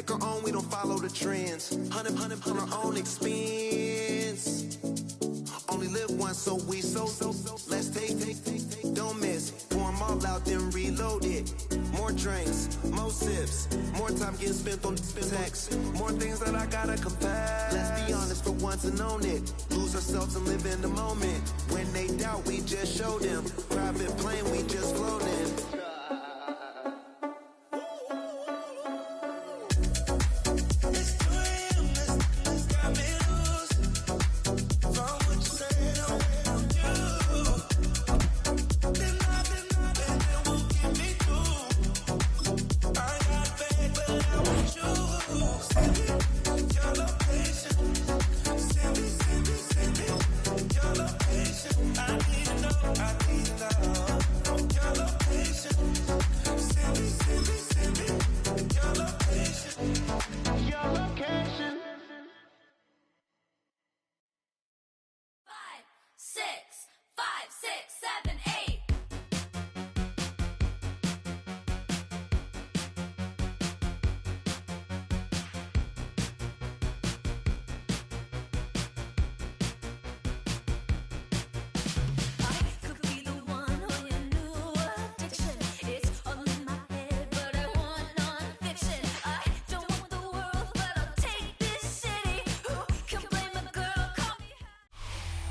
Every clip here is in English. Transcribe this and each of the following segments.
make our own, we don't follow the trends. Hundred on our own expense. Only live once, so let's take, don't miss. Pour 'em all out, then reload it. More drinks, more sips, more time getting spent on text. More things that I gotta confess. Let's be honest for once and own it. Lose ourselves and live in the moment. When they doubt, we just show them. Private plane, we just floating.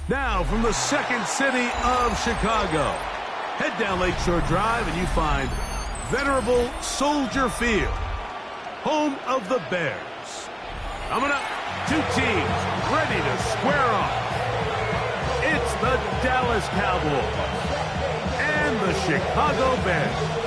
Now, from the second city of Chicago, head down Lakeshore Drive and you find venerable Soldier Field, home of the Bears. Coming up, two teams ready to square off. It's the Dallas Cowboys and the Chicago Bears.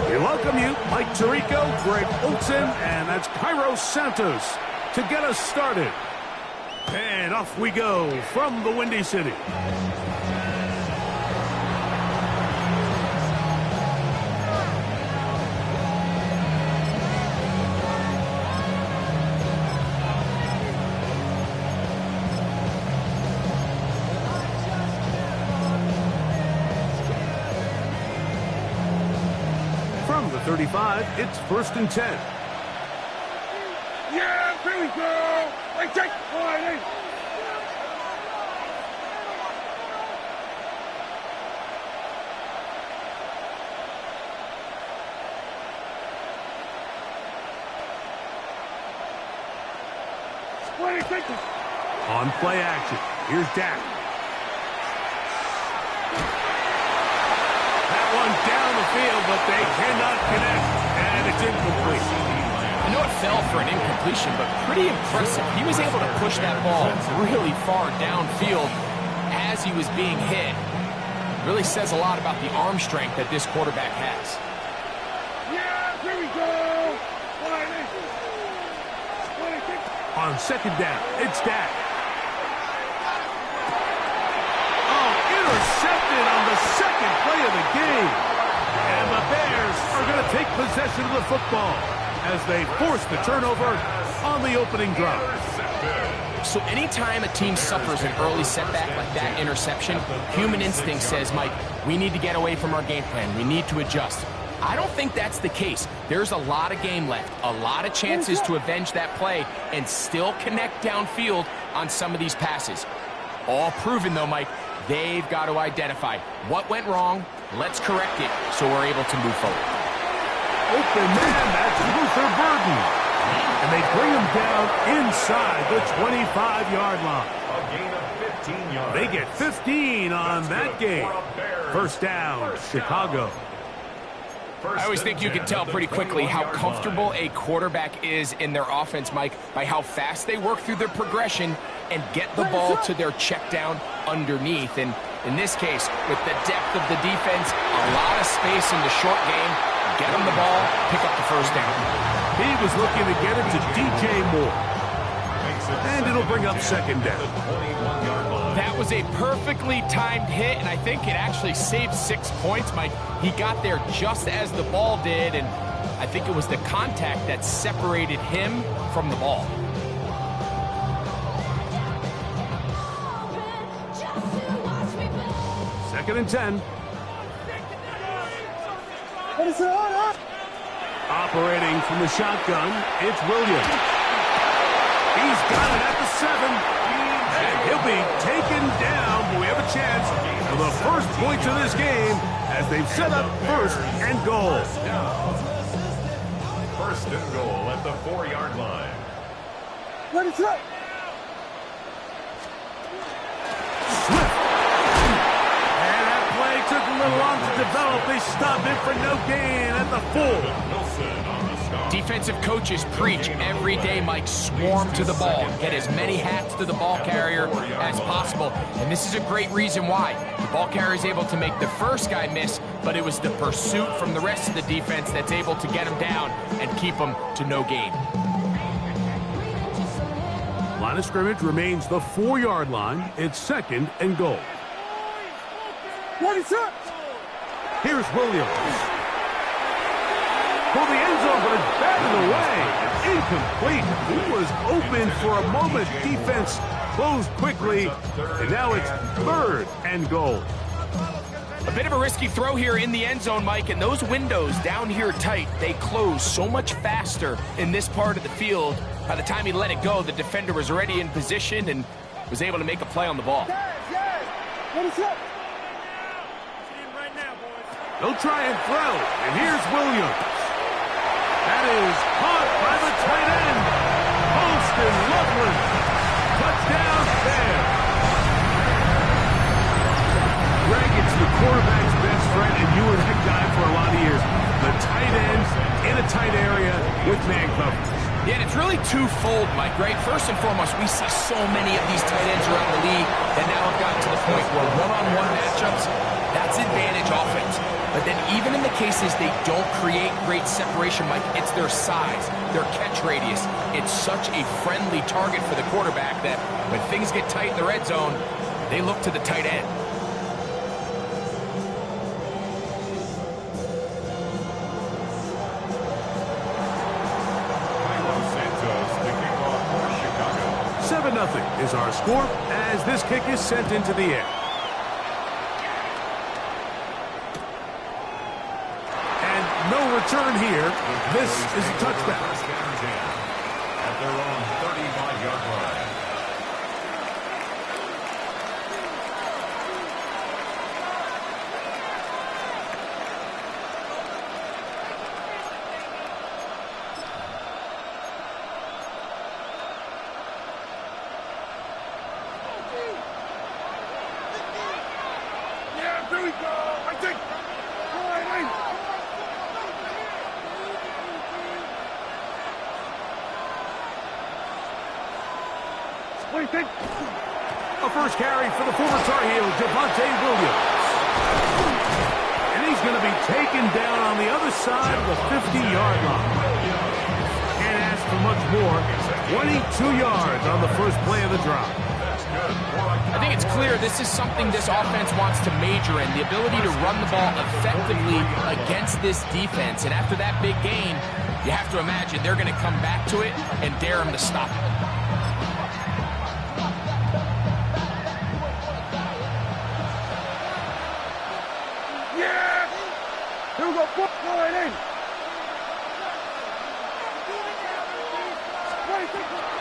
We welcome you, Mike Tirico, Greg Olson, and that's Cairo Santos to get us started. And off we go from the Windy City. From the 35, it's 1st and 10. Yeah, here we go. Like, take line. On play action, here's Dak. That one down the field, but they cannot connect, and it's incomplete. I know it fell for an incompletion, but pretty impressive. He was able to push that ball really far downfield as he was being hit. Really says a lot about the arm strength that this quarterback has. Yeah, here we go. On second down, it's Dak. Oh, intercepted on the second play of the game. And the Bears are going to take possession of the football as they force the turnover on the opening drive. So anytime a team suffers an early setback like that interception, human instinct says, Mike, we need to get away from our game plan. We need to adjust. I don't think that's the case. There's a lot of game left, a lot of chances to avenge that play and still connect downfield on some of these passes. All proven, though, Mike, they've got to identify what went wrong, let's correct it so we're able to move forward. Open man, that's Luther Burden. And they bring him down inside the 25-yard line. A gain of 15 yards. They get 15 on that game. First down, Chicago. I always think you can tell pretty quickly how comfortable a quarterback is in their offense, Mike, by how fast they work through their progression and get the ball to their check down underneath. And in this case, with the depth of the defense, a lot of space in the short game, get them the ball, pick up the first down. He was looking to get it to DJ Moore. And it'll bring up second down. That was a perfectly timed hit, and I think it actually saved 6 points, Mike. He got there just as the ball did, and I think it was the contact that separated him from the ball. Second and 10. Operating from the shotgun, it's Williams. He's got it at the 7. And he'll be taken down, but we have a chance for the first points of this game as they've set up first and goal. First and goal at the 4-yard line. What is that? Took a little long to develop. They stopped it for no gain at the 4. Defensive coaches preach every day, Mike, swarm to the ball. Get as many hats to the ball carrier as possible. And this is a great reason why. The ball carrier is able to make the first guy miss, but it was the pursuit from the rest of the defense that's able to get him down and keep him to no gain. Line of scrimmage remains the 4-yard line. It's second and goal. What is that? Here's Williams. For the end zone, but it's batted away. Incomplete. He was open for a moment. Defense closed quickly, and now it's third and goal. A bit of a risky throw here in the end zone, Mike, and those windows down here tight, they close so much faster in this part of the field. By the time he let it go, the defender was already in position and was able to make a play on the ball. What is that? They'll try and throw, and here's Williams. That is caught by the tight end, Holston Loveland. Touchdown, Bears. Greg, it's the quarterback's best friend, and you were that guy for a lot of years. The tight end in a tight area with man coverage. Yeah, and it's really twofold, Mike, right? First and foremost, we see so many of these tight ends around the league that now have gotten to the point where one-on-one matchups, that's advantage offense. But then even in the cases they don't create great separation, Mike, it's their size, their catch radius. It's such a friendly target for the quarterback that when things get tight in the red zone, they look to the tight end. Nothing is our score as this kick is sent into the air. And no return here. This is a touchback. At their own 35-yard line. Here we go! I think! What do you think? A first carry for the former Tar Heel, Javonte Williams. And he's going to be taken down on the other side of the 50-yard line. Can't ask for much more. 22 yards on the first play of the drive. I think it's clear this is something this offense wants to major in, the ability to run the ball effectively against this defense. And after that big gain, you have to imagine they're going to come back to it and dare him to stop it. Yeah! Here we go. Go right in.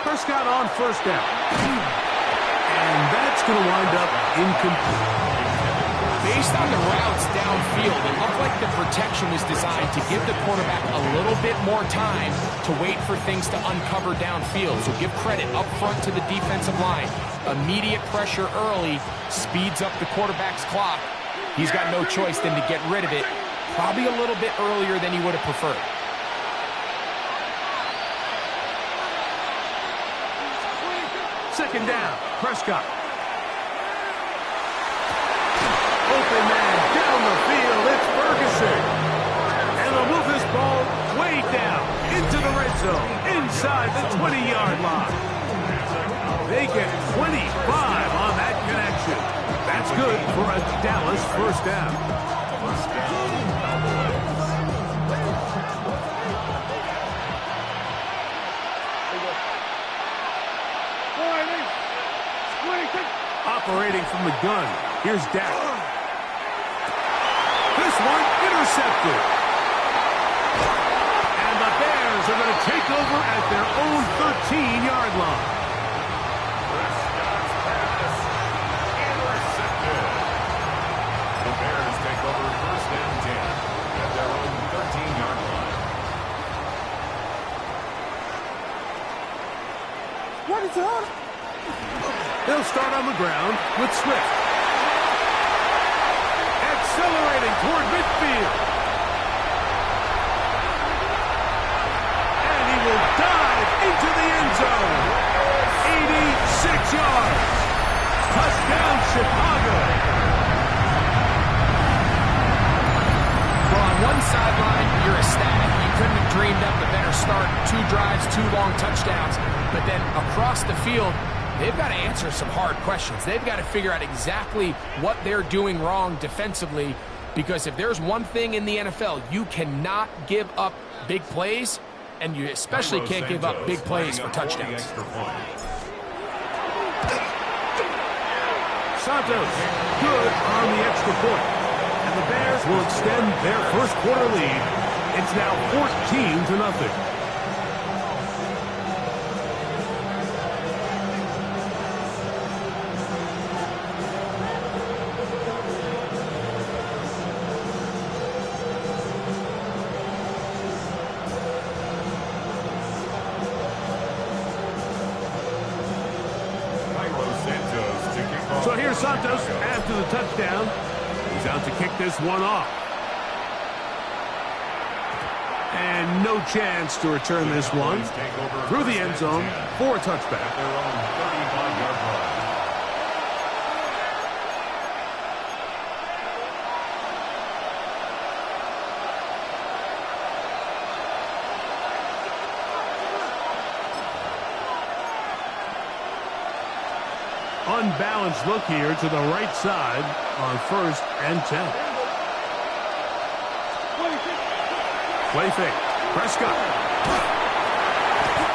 Prescott on first down. And that's going to wind up incomplete. Based on the routes downfield, it looked like the protection was designed to give the quarterback a little bit more time to wait for things to uncover downfield. So give credit up front to the defensive line. Immediate pressure early speeds up the quarterback's clock. He's got no choice than to get rid of it, probably a little bit earlier than he would have preferred. Second down, Prescott. Open man down the field, it's Ferguson. And they'll move this ball way down into the red zone, inside the 20-yard line. They get 25 on that connection. That's good for a Dallas first down. Operating from the gun, here's Dak. This one intercepted. And the Bears are going to take over at their own 13-yard line. Prescott's pass intercepted. The Bears take over first and 10 at their own 13-yard line. What is on? They'll start on the ground with Swift. Accelerating toward midfield. And he will dive into the end zone. 86 yards. Touchdown, Chicago. Well, on one sideline, you're ecstatic. You couldn't have dreamed up a better start. 2 drives, 2 long touchdowns. But then across the field, they've got to answer some hard questions. They've got to figure out exactly what they're doing wrong defensively, because if there's one thing in the NFL, you cannot give up big plays, and you especially can't give up big plays for touchdowns. Santos, good on the extra point. And the Bears will extend their first quarter lead. It's now 14-0. So here's Santos after the touchdown. He's out to kick this one off. And no chance to return this one through the end zone for a touchback. Unbalanced look here to the right side on 1st and 10. Play fake. Prescott.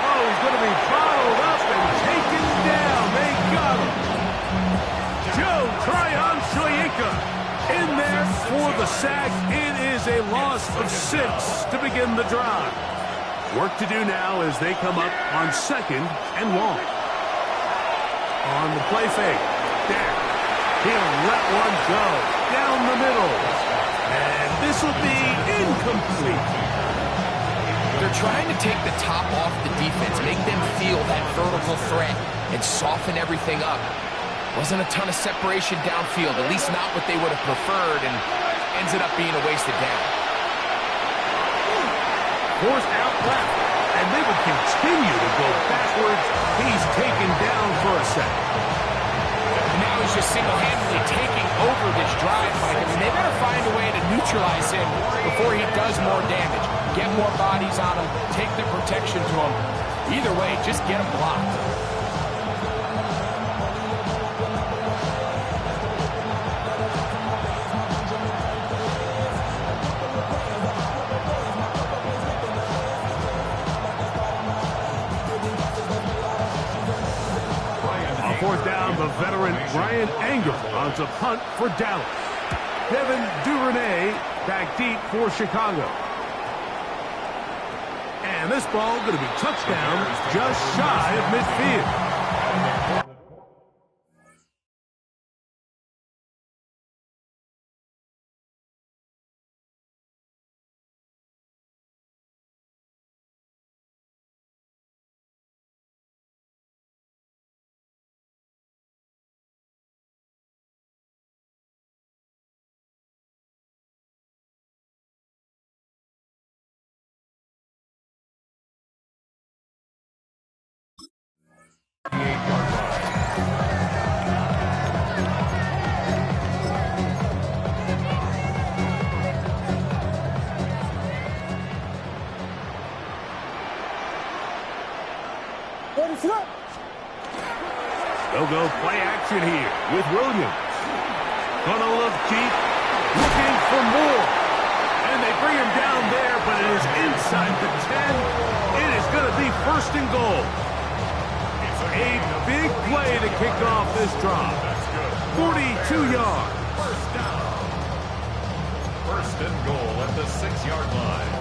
Oh, he's going to be followed up and taken down. They got him. Joe Tryon-Shoyinka in there for the sack. It is a loss of 6 to begin the drive. Work to do now as they come up on 2nd and long. On the play fake. There. He'll let one go. Down the middle. And this will be incomplete. They're trying to take the top off the defense, make them feel that vertical threat, and soften everything up. Wasn't a ton of separation downfield, at least not what they would have preferred, and ended up being a wasted down. Forced out left, and they would continue to go backwards. He's taken down for a second. And now he's just single-handedly taking over this drive, Mike. I mean, they've got to find a way to neutralize him before he does more damage. Get more bodies on him, take the protection to him. Either way, just get him blocked. Fourth down, the veteran Brian Anger on to punt for Dallas. Devin Duvernay back deep for Chicago. And this ball going to be touchdown just shy of midfield. They'll go play action here with Williams. Gonna look deep, looking for more. And they bring him down there, but it is inside the 10. It is going to be 1st and goal. A big play to kick off this drive. 42 yards. First down. First and goal at the 6-yard line.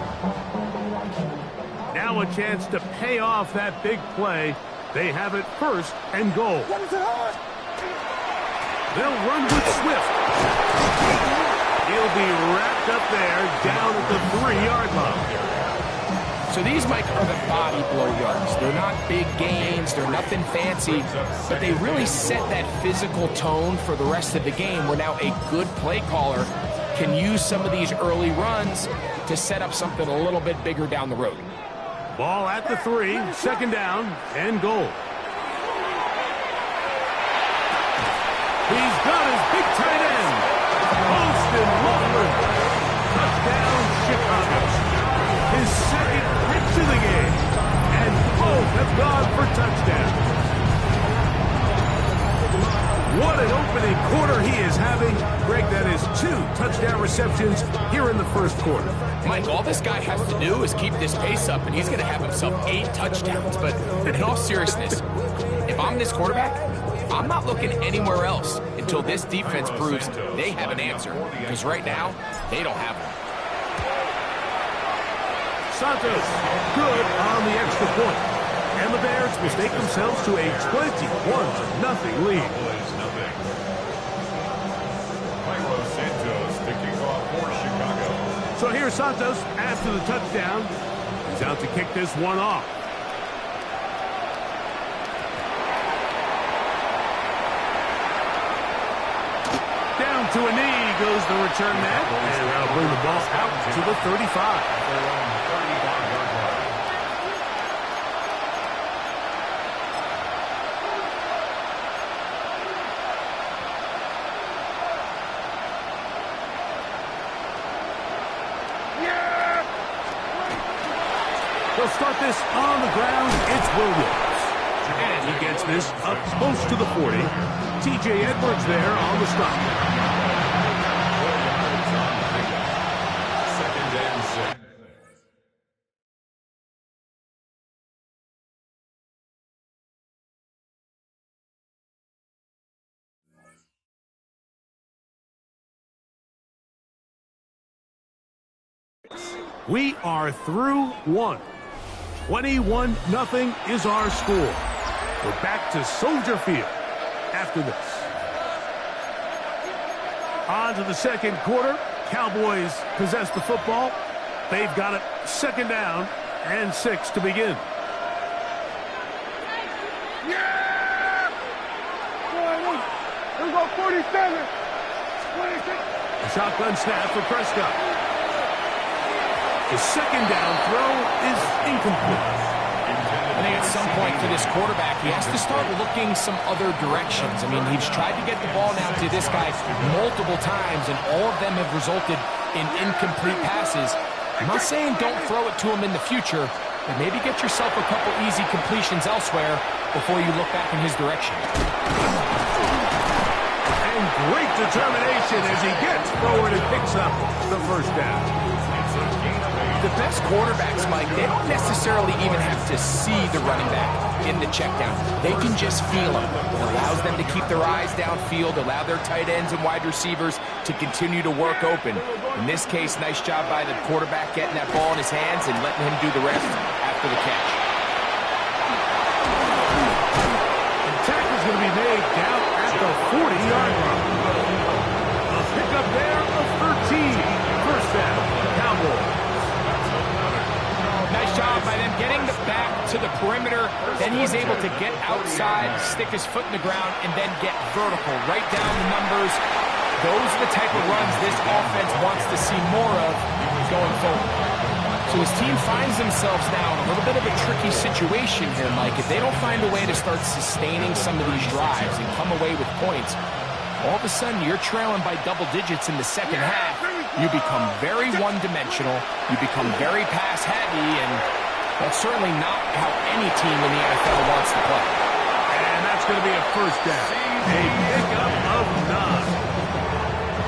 Now a chance to pay off that big play. They have it first and goal. They'll run with Swift. He'll be wrapped up there down at the 3-yard line. So these, Mike, are the body blow yards. They're not big gains. They're nothing fancy. But they really set that physical tone for the rest of the game where now a good play caller can use some of these early runs to set up something a little bit bigger down the road. Ball at the 3, second down and goal. He's got his big tight end. Austin Waller. Touchdown, Chicago. His second hit to the game. And both have gone for touchdowns. What an opening quarter he is having. Greg, that is 2 touchdown receptions here in the first quarter. Mike, all this guy has to do is keep this pace up, and he's going to have himself 8 touchdowns. But in all seriousness, if I'm this quarterback, I'm not looking anywhere else until this defense proves they have an answer. Because right now, they don't have one. Santos, good on the extra point. And the Bears mistake themselves to a 21-0 lead. So here's Santos after the touchdown. He's out to kick this one off. Down to a knee goes the return man. And that'll bring the ball out to the 35. They'll start this on the ground. It's Williams. And he gets this up close to the 40. T.J. Edwards there on the stop. Second and 6. We are through one. 21-0 is our score. We're back to Soldier Field after this. On to the second quarter. Cowboys possess the football. They've got it second down and 6 to begin. Yeah! Here we go, 47. 26. A shotgun snap for Prescott. The second down throw is incomplete. I think at some point for this quarterback, he has to start looking some other directions. I mean, he's tried to get the ball now to this guy multiple times, and all of them have resulted in incomplete passes. I'm not saying don't throw it to him in the future, but maybe get yourself a couple easy completions elsewhere before you look back in his direction. And great determination as he gets forward and picks up the first down. The best quarterbacks, Mike, they don't necessarily even have to see the running back in the check down. They can just feel him. It allows them to keep their eyes downfield, allow their tight ends and wide receivers to continue to work open. In this case, nice job by the quarterback getting that ball in his hands and letting him do the rest after the catch. The tackle is going to be made down at the 40-yard line. A pickup there of 13. First down, Cowboys. Nice job by them getting the back to the perimeter. Then he's able to get outside, stick his foot in the ground, and then get vertical. Right down the numbers. Those are the type of runs this offense wants to see more of going forward. So his team finds themselves now in a little bit of a tricky situation here, Mike. If they don't find a way to start sustaining some of these drives and come away with points, all of a sudden you're trailing by double digits in the second half. You become very one-dimensional. You become very pass-heavy, and that's certainly not how any team in the NFL wants to play. And that's going to be a first down. A pickup of 9.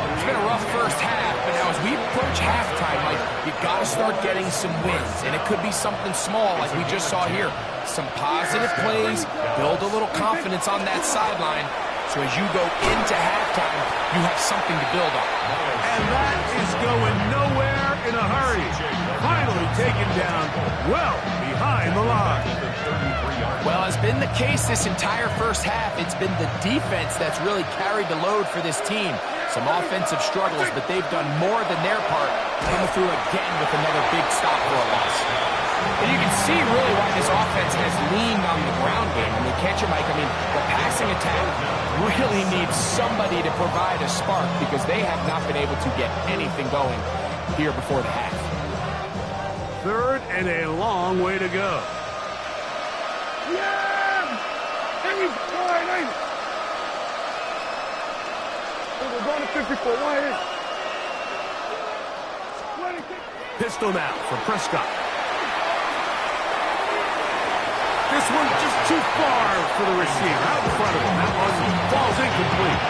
It's been a rough first half, but now as we approach halftime, Mike, you've got to start getting some wins, and it could be something small like we just saw here. some positive plays, build a little confidence on that sideline, so as you go into halftime, you have something to build on. And that is going nowhere in a hurry. Finally taken down well behind the line. Well, has been the case this entire first half. It's been the defense that's really carried the load for this team. Some offensive struggles, but they've done more than their part, coming through again with another big stop for a loss. And you can see really why this offense has leaned on the ground game. I mean, can't you, Mike? I mean, the passing attack really needs somebody to provide a spark because they have not been able to get anything going here before the half. Third and a long way to go. Yeah! Hey, wide eight. We're going to 54, wide eight. Pistol now for Prescott. This one just too far for the receiver. Out in front of him. That one falls incomplete.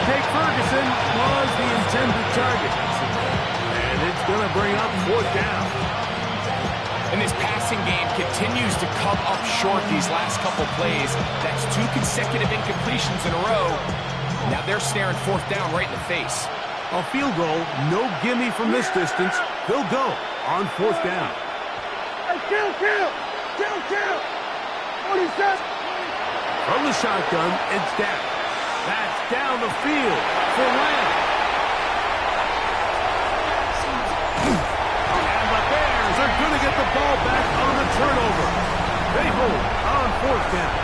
Jake Ferguson was the intended target. And it's going to bring up fourth down. And this passing game continues to come up short these last couple plays. That's 2 consecutive incompletions in a row. Now they're staring fourth down right in the face. A field goal, no gimme from this distance. They'll go on fourth down. Hey, kill! What is that? From the shotgun, it's down. That's down the field for Lamb. And the Bears are going to get the ball back on the turnover. They hold on fourth down.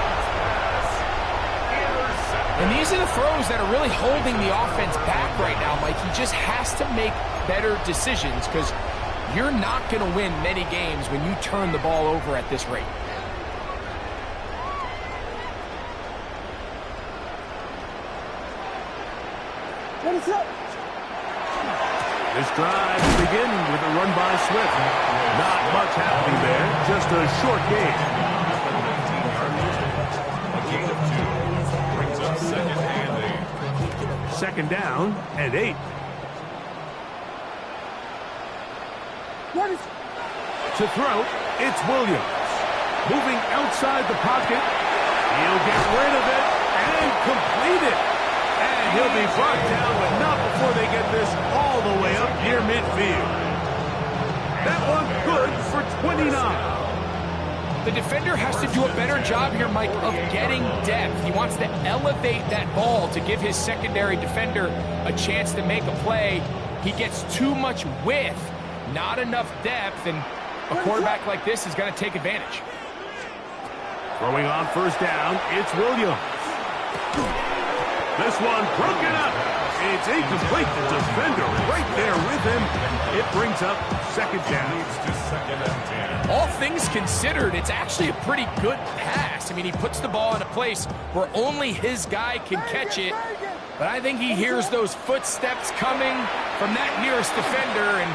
And these are the throws that are really holding the offense back right now, Mike. He just has to make better decisions because you're not going to win many games when you turn the ball over at this rate. What is up? This drive will begin with a run by Swift. Not much happening there, just a short game. Second down and 8. What is... To throw, it's Williams. Moving outside the pocket. He'll get rid of it and complete it. And he'll be brought down, but not before they get this all the way up near midfield. That one good for 29. The defender has to do a better job here, Mike, of getting depth. He wants to elevate that ball to give his secondary defender a chance to make a play. He gets too much width, not enough depth, and a quarterback like this is going to take advantage. Throwing on first down, it's Williams. This one broken up. It's incomplete. The defender right there with him. It brings up second down. All things considered, it's actually a pretty good pass. I mean, he puts the ball in a place where only his guy can catch it. But I think he hears those footsteps coming from that nearest defender, and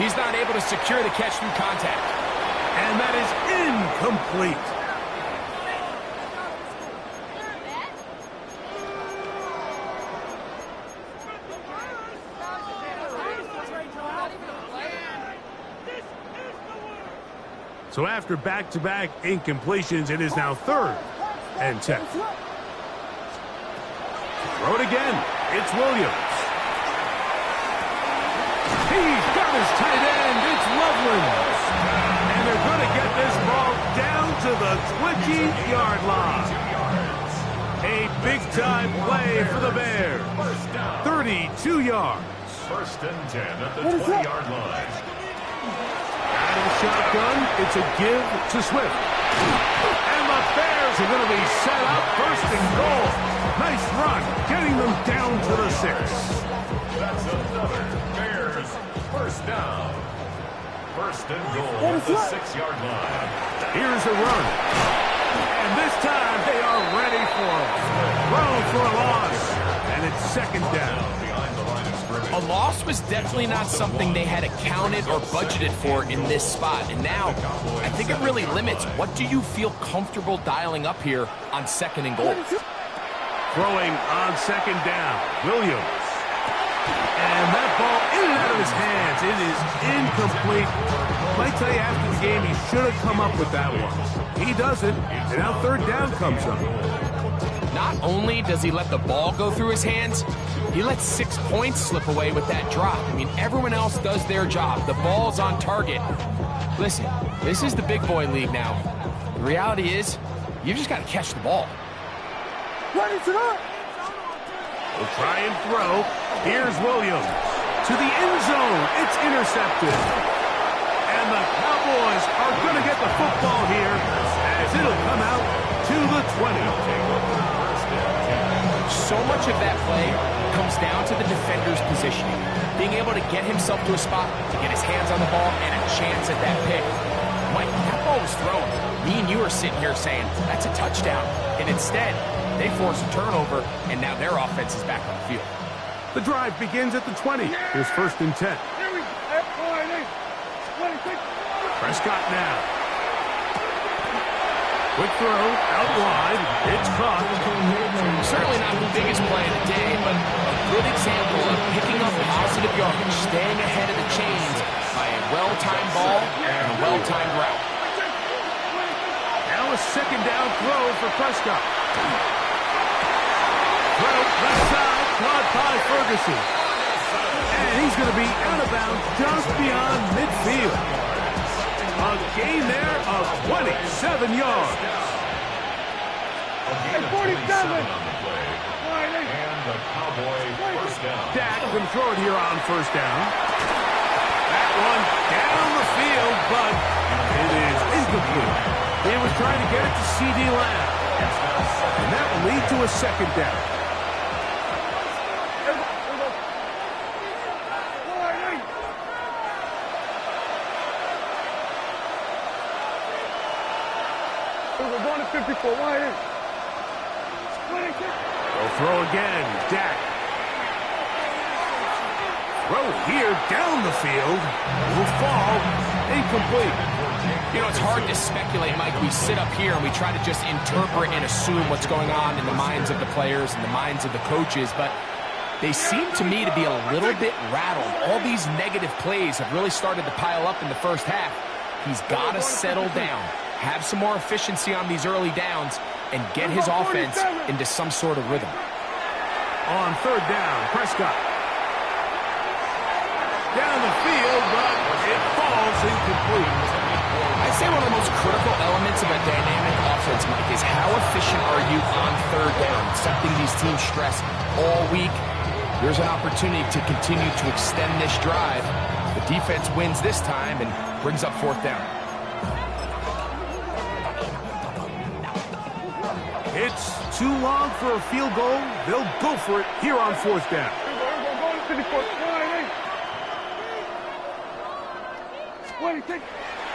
he's not able to secure the catch through contact. And that is incomplete. So after back-to-back incompletions, it is now 3rd and 10. Throw it again. It's Williams. He's got his tight end. It's Loveland. And they're going to get this ball down to the 20-yard line. A big-time play for the Bears. 32 yards. First and 10 at the 20-yard line. Out of the shotgun, it's a give to Swift. And the Bears are going to be set up first and goal. Nice run, getting them down to the 6. That's another Bears first down. First and goal at the 6-yard line. Here's a run. And this time they are ready for it. Throw for a loss. And it's second down. A loss was definitely not something they had accounted or budgeted for in this spot. And now, I think it really limits what do you feel comfortable dialing up here on second and goal. Throwing on second down, Williams. And that ball in and out of his hands. It is incomplete. Might tell you after the game he should have come up with that one. He doesn't, and now third down comes up. Not only does he let the ball go through his hands, he lets 6 points slip away with that drop. I mean, everyone else does their job. The ball's on target. Listen, this is the big boy league now. The reality is, you've just got to catch the ball. Ready to go. Will try and throw. Here's Williams. To the end zone. It's intercepted. And the Cowboys are going to get the football here as it'll come out to the 20. So much of that play comes down to the defender's positioning. Being able to get himself to a spot, to get his hands on the ball, and a chance at that pick. Mike, that ball was thrown. Me and you are sitting here saying, that's a touchdown. And instead, they force a turnover, and now their offense is back on the field. The drive begins at the 20. Here's 1st and 10. Prescott now. Quick throw, out wide. It's caught. Certainly not the biggest play of the day, but a good example of picking up positive yardage, staying ahead of the chains by a well-timed ball and a well-timed route. Now a 2nd down throw for Prescott. Throw left side, caught by Ferguson. And he's going to be out of bounds just beyond midfield. A gain there of 27 yards. And 47 on the play. And the Cowboy first down. Dak can throw it here on 1st down. That one down the field, but it is incomplete. He was trying to get it to C.D. Lamb. And that will lead to a 2nd down. We're going to 54. Wide in. They'll throw again. Dak. Throw here down the field. Will fall. Incomplete. You know, it's hard to speculate, Mike. We sit up here and we try to just interpret and assume what's going on in the minds of the players and the minds of the coaches, but they seem to me to be a little bit rattled. All these negative plays have really started to pile up in the first half. He's got to settle down, have some more efficiency on these early downs, and get his offense into some sort of rhythm. On 3rd down, Prescott. Down the field, but it falls incomplete. I'd say one of the most critical elements of a dynamic offense, Mike, is how efficient are you on 3rd down? Something these teams stress all week. There's an opportunity to continue to extend this drive. The defense wins this time and brings up 4th down. It's too long for a field goal. They'll go for it here on 4th down.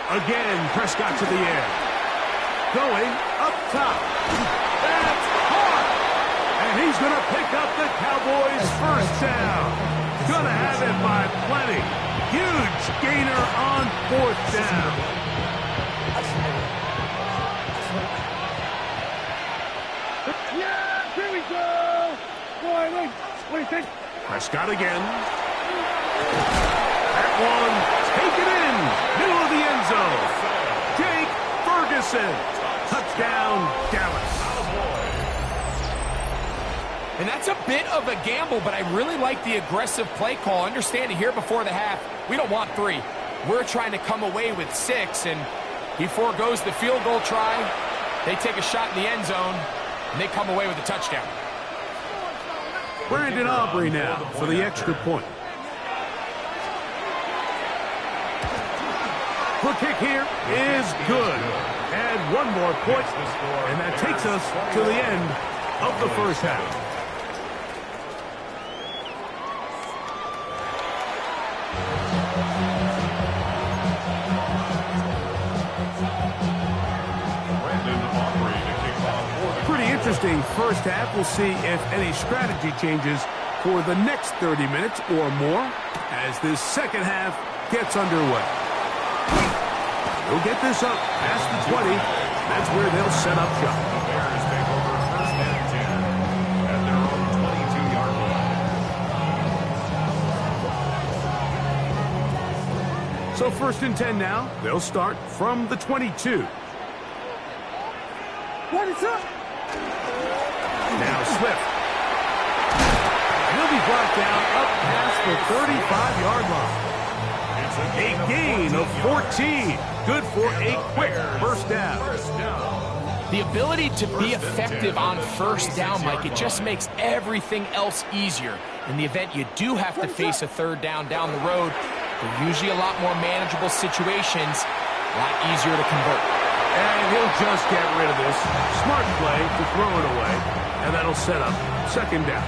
Again, Prescott to the air. Going up top. That's caught. And he's going to pick up the Cowboys' 1st down. Going to have it by plenty. Huge gainer on 4th down. Yeah, here we go. Wait. Prescott again. That one taken in. Middle of the end zone. Jake Ferguson. Touchdown, Dallas. And that's a bit of a gamble, but I really like the aggressive play call. Understanding here before the half, we don't want 3. We're trying to come away with 6, and he forgoes the field goal try. They take a shot in the end zone, and they come away with a touchdown. Brandon Aubrey now for the extra point. The kick here is good. And one more point, and that takes us to the end of the first half. Pretty interesting first half. We'll see if any strategy changes for the next 30 minutes or more as this second half gets underway. They'll get this up past the 20. That's where they'll set up shop. The Bears take over 1st and 10 at their own 22-yard line. So 1st and 10 now. They'll start from the 22. What is up? Now Swift. He'll be brought down up past the 35-yard line. A gain of 14. Good for a quick first down. The ability to be effective on first down, Mike, it just makes everything else easier. In the event you do have to face a 3rd down down the road, they're usually a lot more manageable situations, a lot easier to convert. And he'll just get rid of this. Smart play to throw it away, and that'll set up 2nd down.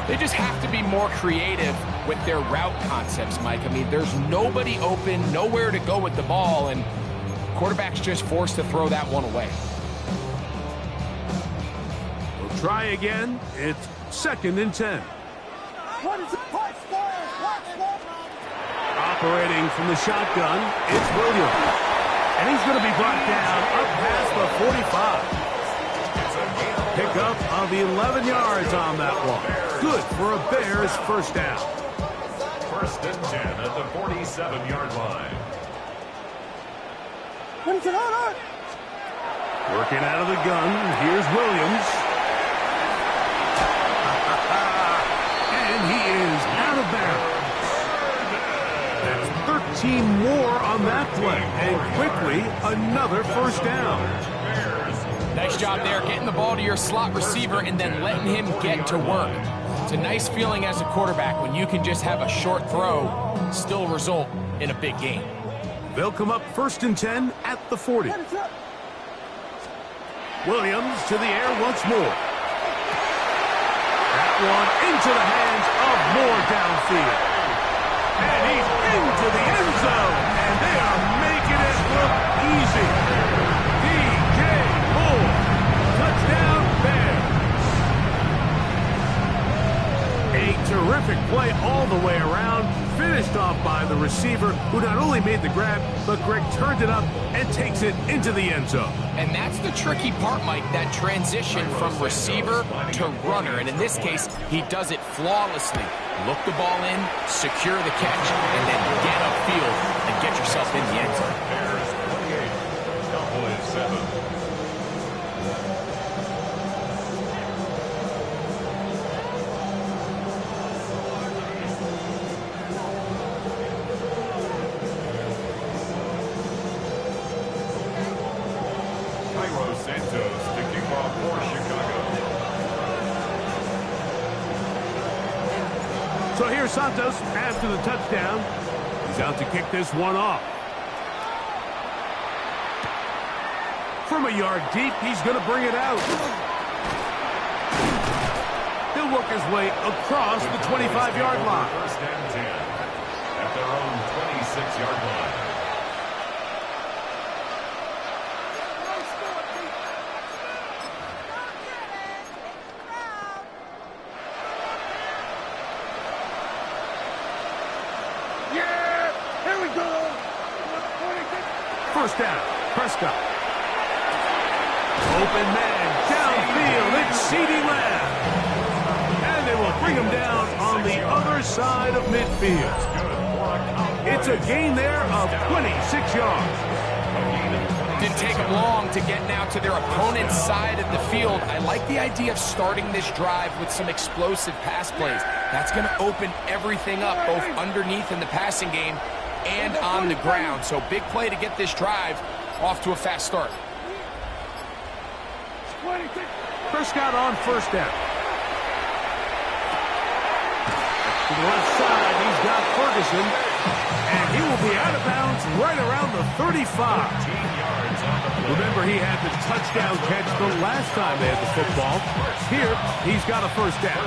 They just have to be more creative with their route concepts, Mike. I mean, there's nobody open, nowhere to go with the ball, and quarterback's just forced to throw that one away. We'll try again. It's 2nd and 10. What is it? Operating from the shotgun, it's Williams. And he's going to be brought down up past the 45. Pickup of 11 yards on that one. Good for a Bears first down. 1st and 10 at the 47-yard line. Working out of the gun, here's Williams. And he is out of bounds. That's 13 more on that play. And quickly, another first down. Nice job there, getting the ball to your slot receiver and then letting him get to work. It's a nice feeling as a quarterback when you can just have a short throw, still result in a big game. They'll come up 1st and 10 at the 40. Williams to the air once more. That one into the hands of Moore downfield. And he's into the end zone. And they are making it look easy. DJ Moore. Touchdown Bears. A terrific play all the way around. Finished off by the receiver, who not only made the grab, but Greg turned it up and takes it into the end zone. And that's the tricky part, Mike, that transition from receiver to runner. And in this case, he does it flawlessly. Look the ball in, secure the catch, and then get upfield and get yourself in the end zone. Bears 28, Cowboys 7. Santos to kick off for Chicago. So here's Santos after the touchdown. He's out to kick this one off. From a yard deep, he's going to bring it out. He'll work his way across the 25-yard line. 1st and 10 at their own 26-yard line. First down, Prescott. Open man, downfield, it's CeeDee Lamb. And they will bring him down on the other side of midfield. It's a gain there of 26 yards. Didn't take them long to get now to their opponent's side of the field. I like the idea of starting this drive with some explosive pass plays. That's going to open everything up, both underneath in the passing game and on the ground. So big play to get this drive off to a fast start. Prescott on first down. To the left side, he's got Ferguson. And he will be out of bounds right around the 35. Remember, he had the touchdown catch the last time they had the football. Here, he's got a first down.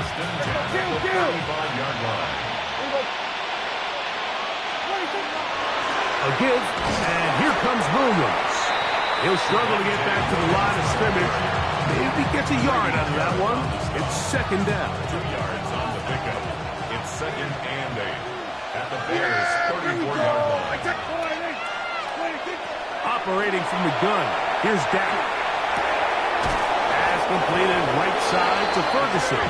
A give, and here comes Williams. He'll struggle to get back to the line of scrimmage. Maybe gets a yard out of that one. It's 2nd down. 2 yards on the pickup. It's 2nd and 8 at the Bears' 34-yard line. Operating from the gun, here's Dak. Pass completed right side to Ferguson.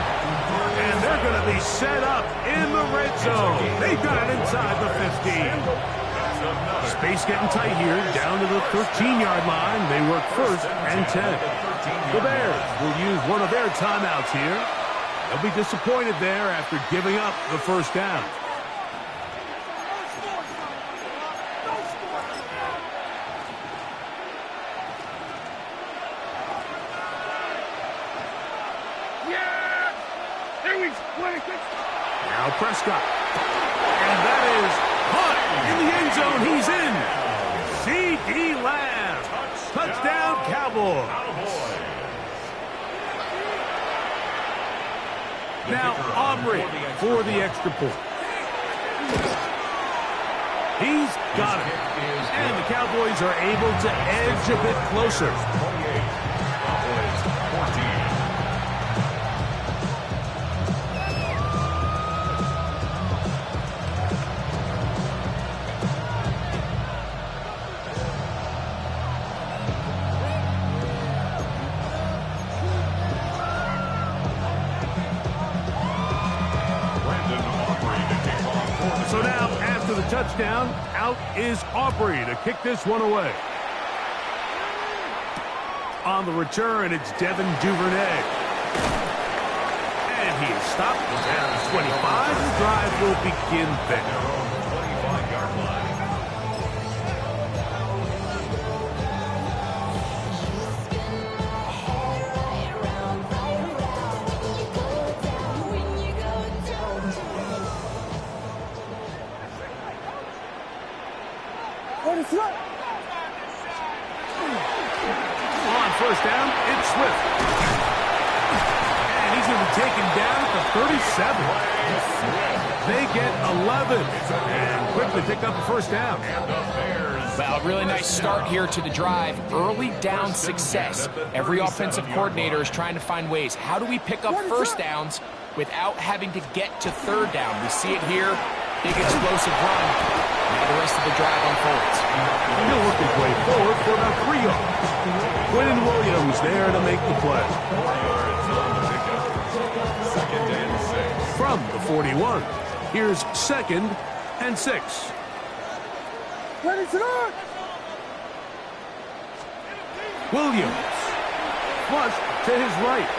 And they're going to be set up in the red zone. They got it inside the 15. Space getting tight here, down to the 13-yard line. They work first and 10. The Bears will use one of their timeouts here. They'll be disappointed there after giving up the first down. Now Prescott. And that is caught in the end zone. He's in. C.D. Lamb. Touchdown, Cowboys. Now Aubrey for the extra point. He's got it. And the Cowboys are able to edge a bit closer. 28. Cowboys 14. So now, after the touchdown, out is Aubrey to kick this one away. On the return, it's Devin Duvernay. And he is stopped down to 25. The drive will begin there. 25-yard line. On first down, it's Swift. And he's going to be taken down at the 37. They get 11 and quickly pick up the first down. Well, really nice start here to the drive. Early down success. Every offensive coordinator is trying to find ways. How do we pick up first downs without having to get to third down? We see it here. Big explosive run. Now the rest of the drive unfolds. He'll work his way forward for about 3 yards. Quentin Williams there to make the play. 4 yards on the pickup. 2nd and 6. From the 41, here's 2nd and 6. Williams flushed to his right.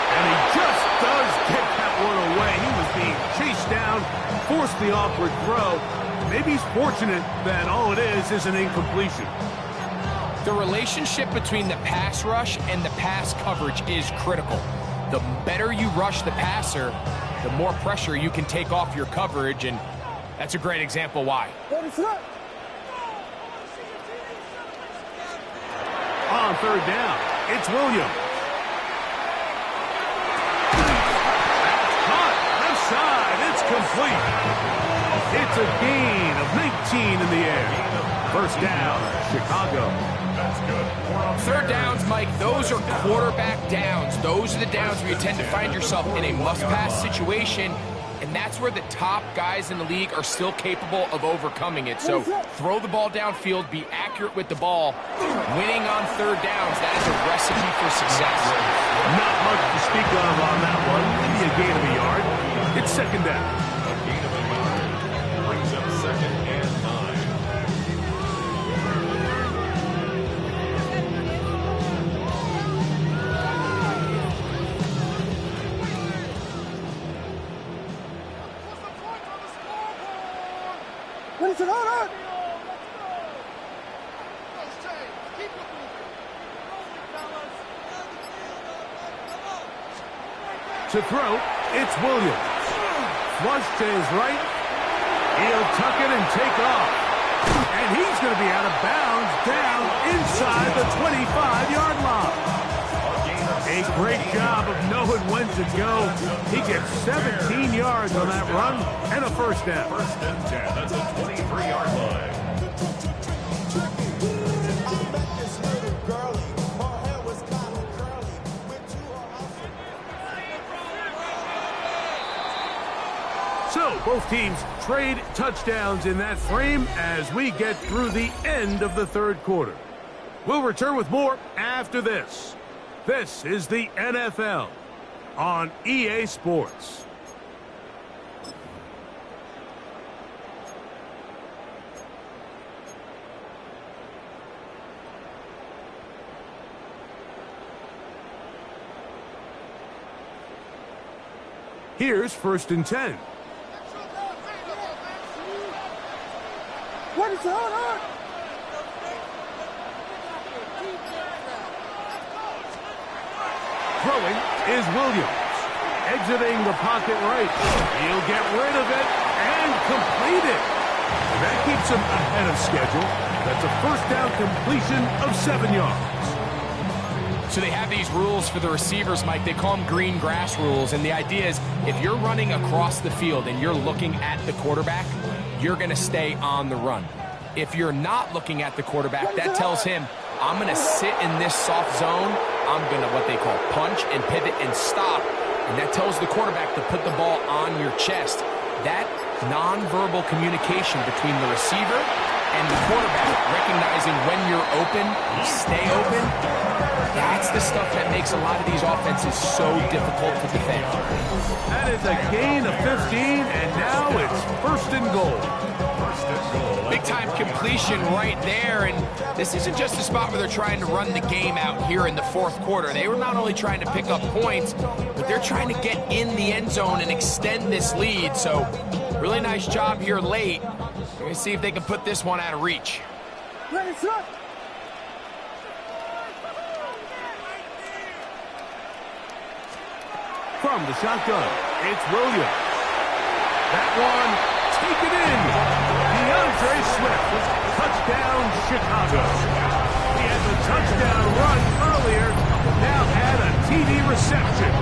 And he just does get that one away. He was being chased down, forced the awkward throw. Maybe he's fortunate that all it is an incompletion. The relationship between the pass rush and the pass coverage is critical. The better you rush the passer, the more pressure you can take off your coverage, and that's a great example why. On third down, it's Williams. Caught left side, it's complete. It's a gain of 19 in the air. First down, Chicago. That's good. Third downs, Mike, those are quarterback downs. Those are the downs where you tend to find yourself in a must-pass situation, and that's where the top guys in the league are still capable of overcoming it. So throw the ball downfield, be accurate with the ball. Winning on third downs, that is a recipe for success. Not much to speak of on that one. Maybe a gain of a yard. It's second down. A gain of a yard. Brings up 2nd and 9. To throw, it's Williams. Flush to his right. He'll tuck it and take off. And he's going to be out of bounds down inside the 25-yard line. A great job of knowing when to go. He gets 17 yards on that run and a first down. 1st and 10. That's a 23-yard line. So, both teams trade touchdowns in that frame as we get through the end of the third quarter. We'll return with more after this. This is the NFL on EA Sports. Here's 1st and 10. What is on? Throwing is Williams. Exiting the pocket right. He'll get rid of it and complete it. That keeps him ahead of schedule. That's a 1st down completion of 7 yards. So they have these rules for the receivers, Mike. They call them green grass rules. And the idea is if you're running across the field and you're looking at the quarterback, you're going to stay on the run. If you're not looking at the quarterback, that tells him, I'm going to sit in this soft zone. I'm going to what they call punch and pivot and stop. And that tells the quarterback to put the ball on your chest. That nonverbal communication between the receiver and the quarterback, recognizing when you're open, stay open, that's the stuff that makes a lot of these offenses so difficult to defend. That is a gain of 15, and now it's 1st and goal. Big-time completion right there, and this isn't just a spot where they're trying to run the game out here in the 4th quarter. They were not only trying to pick up points, but they're trying to get in the end zone and extend this lead. So, really nice job here late. We're going to see if they can put this one out of reach. Ready, set. From the shotgun, it's Williams. That one, taken in. DeAndre Swift, touchdown Chicago. He had the touchdown run earlier, now had a TD reception.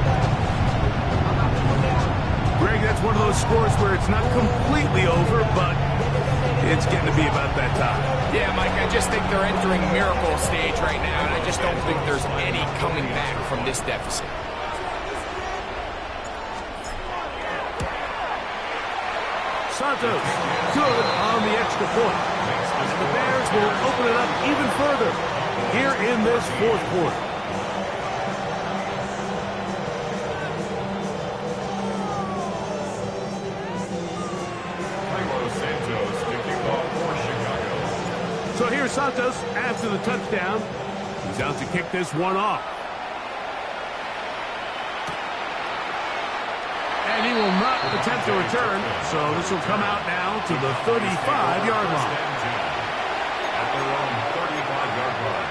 Greg, that's one of those scores where it's not completely over, but it's getting to be about that time. Yeah, Mike, I just think they're entering miracle stage right now, and I just don't think there's any coming back from this deficit. Santos, good on the extra point. And the Bears will open it up even further here in this 4th quarter. So here's Santos after the touchdown. He's out to kick this one off. And he will not attempt to return, so this will come out now to the 35-yard line. At their own 35-yard line.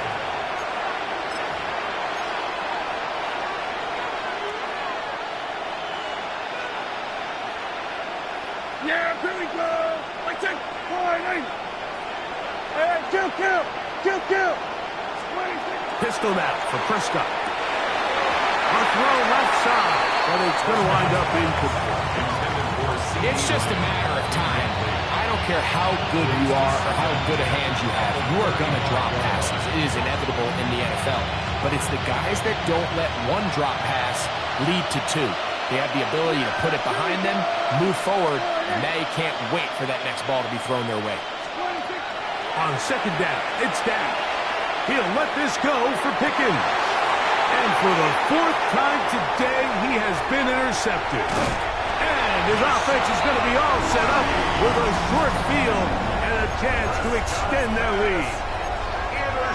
Yeah, here we go. I take 5-8. Hey, kill. Pistol now for Prescott. A throw left side, but it's going to wind up incomplete. It's just a matter of time. I don't care how good you are or how good a hand you have. You are going to drop passes. It is inevitable in the NFL. But it's the guys that don't let one drop pass lead to 2. They have the ability to put it behind them, move forward, and they can't wait for that next ball to be thrown their way. On 2nd down, it's down. He'll let this go for Pickens. And for the 4th time today, he has been intercepted. And his offense is going to be all set up with a short field and a chance to extend their lead.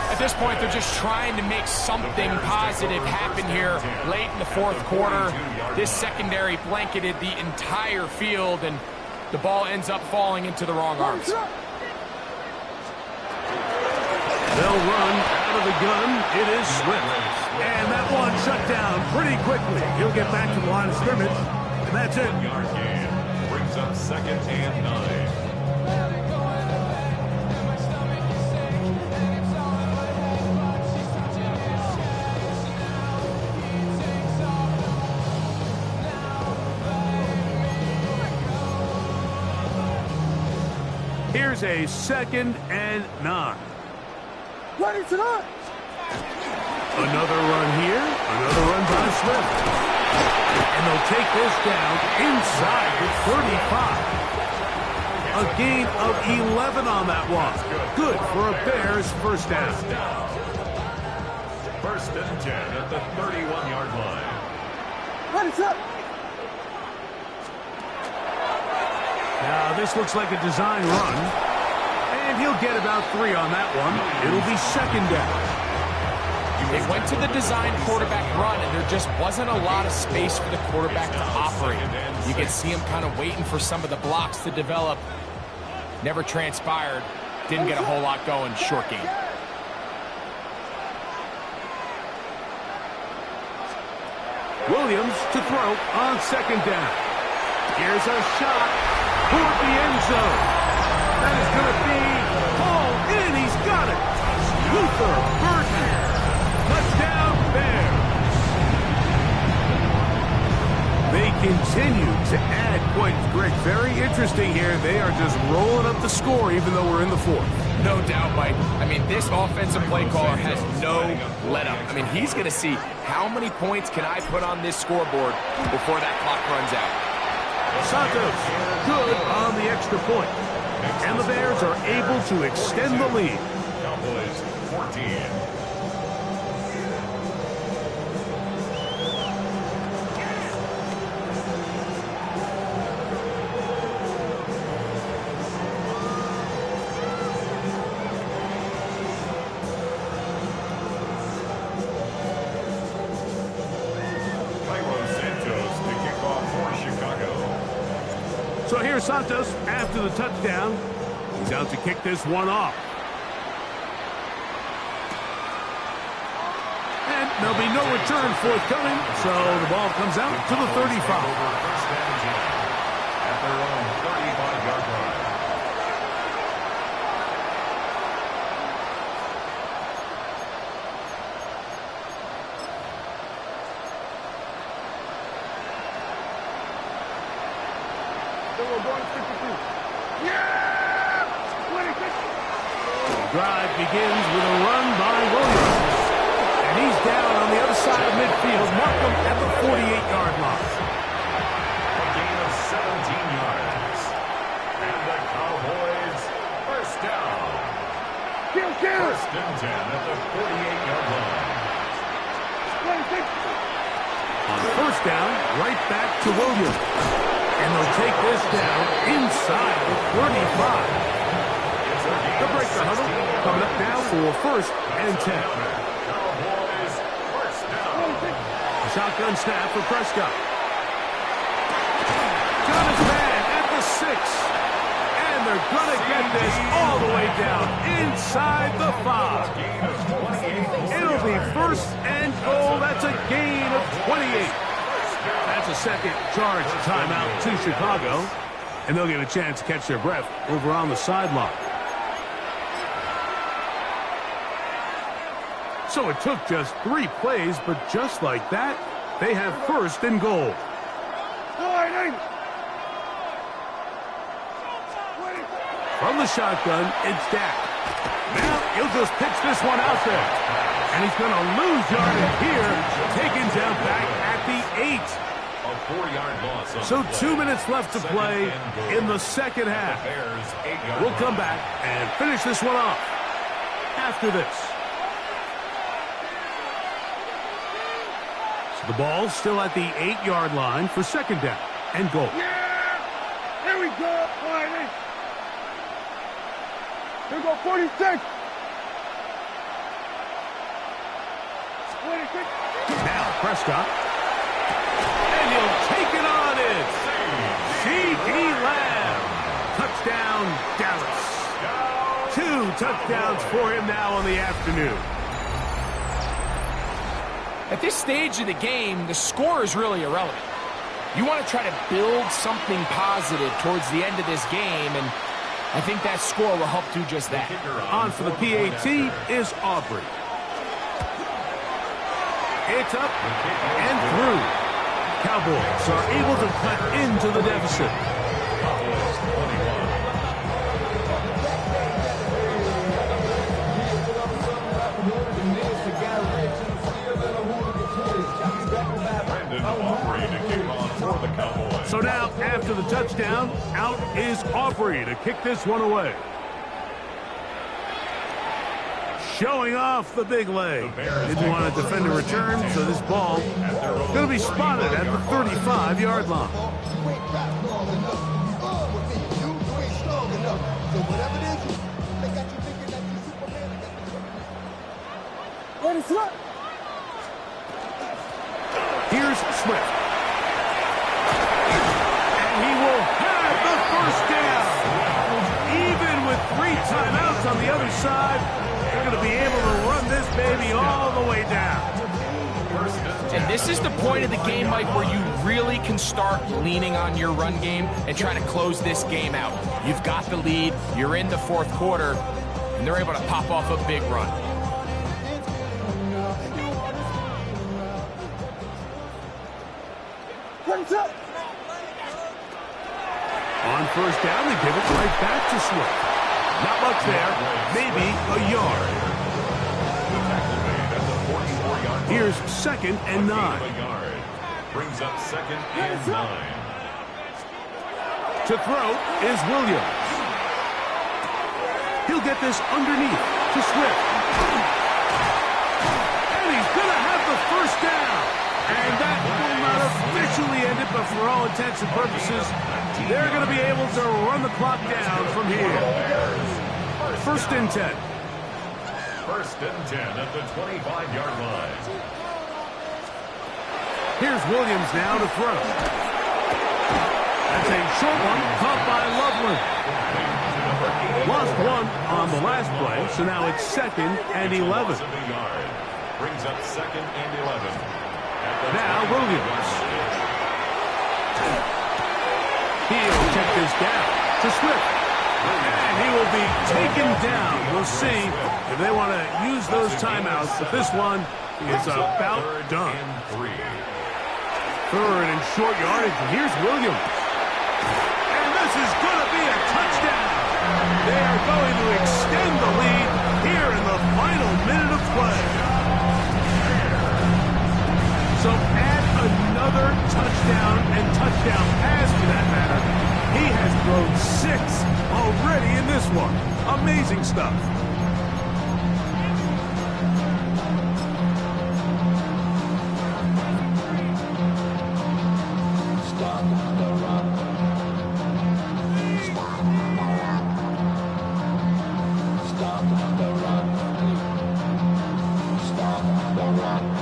At this point, they're just trying to make something positive happen here late in the 4th quarter. This secondary blanketed the entire field, and the ball ends up falling into the wrong arms. They'll run out of the gun. It is Swift. And that one shut down pretty quickly. He'll get back to the line of scrimmage, and that's it. Yard gain brings up 2nd and 9. Here's a 2nd and 9. Ready, set. Another run here. Another run by Swift. And they'll take this down inside the 35. A gain of 11 on that one. Good for a Bears 1st down. 1st and 10 at the 31-yard line. Ready, set. Now this looks like a design run. And he'll get about 3 on that one. It'll be 2nd down. They went to the design quarterback run, and there just wasn't a lot of space for the quarterback to operate. You can see him kind of waiting for some of the blocks to develop. Never transpired. Didn't get a whole lot going. Short game. Williams to throw on second down. Here's a shot toward the end zone. That is going to be hauled in. He's got it. Luther Burton. Touchdown Bears. They continue to add points. Greg, very interesting here. They are just rolling up the score even though we're in the fourth. No doubt, Mike. I mean, this offensive play caller has no let-up. I mean, he's going to see how many points can I put on this scoreboard before that clock runs out. Santos, good on the extra point. And the Bears are able to extend the lead. Cowboys 14. So here's Santos after the touchdown. He's out to kick this one off. And there'll be no return forthcoming, so the ball comes out to the 35. At their own 35-yard line. The drive begins with a run by Williams. And he's down on the other side of midfield. Mark him at the 48-yard line. A gain of 17 yards. And the Cowboys first down. First and 10 at the 48-yard line. On first down, right back to Williams. And they'll take this down inside the 35. The break the huddle. Coming up now for first and 10. Cowboys first down. Shotgun snap for Prescott. Got his man at the 6. And they're going to get this all the way down inside the 5. It'll be first and goal. That's a gain of 28. That's a second charge timeout to Chicago. And they'll get a chance to catch their breath over on the sideline. So it took just 3 plays, but just like that, they have first and goal. From the shotgun, it's Dak. Now he'll just pitch this one out there. And he's going to lose yardage here, taken down back at the 8. A 4-yard loss. So 2 minutes left to play in the second half. We'll come back and finish this one off after this. The ball's still at the 8-yard line for second down and goal. Yeah! Here we go! Here we go, 46! Now Prescott. And he'll take it on in. C.D. Lamb. Touchdown, Dallas. 2 touchdowns for him now on the afternoon. At this stage of the game, the score is really irrelevant. You want to try to build something positive towards the end of this game, and I think that score will help do just that. On for the PAT is Aubrey. It's up and through. Cowboys are able to cut into the deficit. So now, after the touchdown, out is Aubrey to kick this one away. Showing off the big leg. Didn't want to defend a return, so this ball going to be spotted at the 35-yard line. What is up? Swift. And he will have the first down. Even with 3 timeouts on the other side, they're going to be able to run this baby all the way down. And this is the point of the game, Mike, where you really can start leaning on your run game and try to close this game out. You've got the lead, you're in the 4th quarter, and they're able to pop off a big run. On first down, they give it right back to Swift. Not much there, maybe a yard. Here's 2nd and 9. Brings up 2nd and 9. To throw is Williams. He'll get this underneath to Swift. And he's going to have the first down. And that will not officially end it, but for all intents and purposes, they're going to be able to run the clock down from here. 1st and 10. 1st and 10 at the 25-yard line. Here's Williams now to throw. That's a short one caught by Loveland. Lost 1 on the last play, so now it's 2nd and 11. Brings up 2nd and 11. Now Williams. He'll check this down to Swift. And he will be taken down. We'll see if they want to use those timeouts, but this one is about done. 3rd and short yardage. Here's Williams. And this is going to be a touchdown. They are going to extend the lead here in the final minute of play. So add another touchdown and touchdown pass for that matter. He has thrown 6 already in this one. Amazing stuff.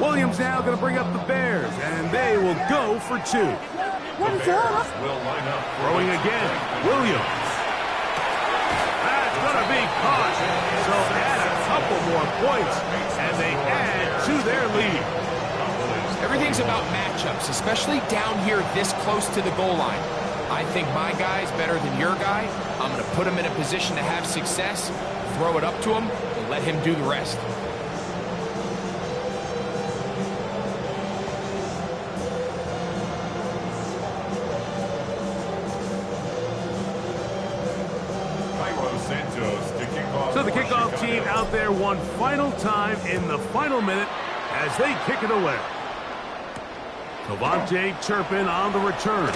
Williams now going to bring up the Bears, and they will go for 2. Throwing again, Williams. That's going to be caught. So add a couple more points, and they add to their lead. Everything's about matchups, especially down here this close to the goal line. I think my guy's better than your guy. I'm going to put him in a position to have success, throw it up to him, and let him do the rest. So the kickoff team out there one final time in the final minute as they kick it away. Cavante Turpin on the return.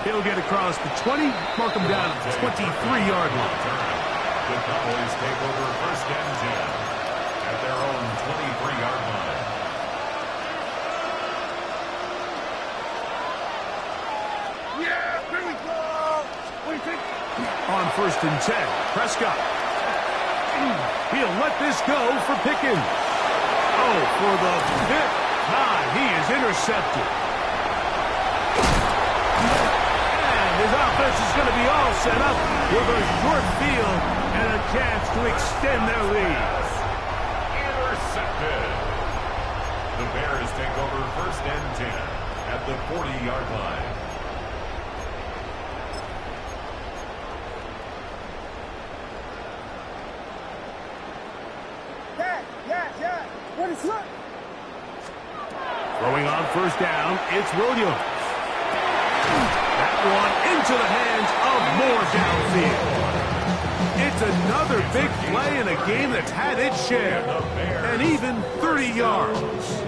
He'll get across the 20, mark him down at the 23-yard line. The Cowboys take over 1st and 10 at their own 23-yard line. Yeah, here we go. What do you think? On 1st and 10, Prescott. He'll let this go for Pickens. Oh, for the 5th time, he is intercepted. And his offense is going to be all set up with a short field and a chance to extend their lead. Intercepted. The Bears take over 1st and 10 at the 40-yard line. What is that? Throwing on 1st down, it's Williams. That one into the hands of Moore downfield. It's another big play in a game that's had its share. And even 30 yards.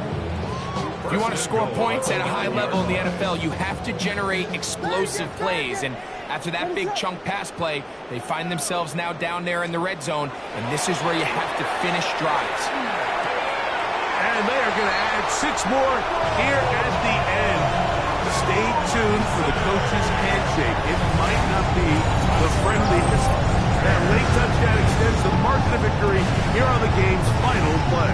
If you want to score points at a high level in the NFL, you have to generate explosive plays. And after that big chunk pass play, they find themselves now down there in the red zone. And this is where you have to finish drives. And they are going to add 6 more here at the end. Stay tuned for the coach's handshake. It might not be the friendliest. That late touchdown extends the margin of victory here on the game's final play.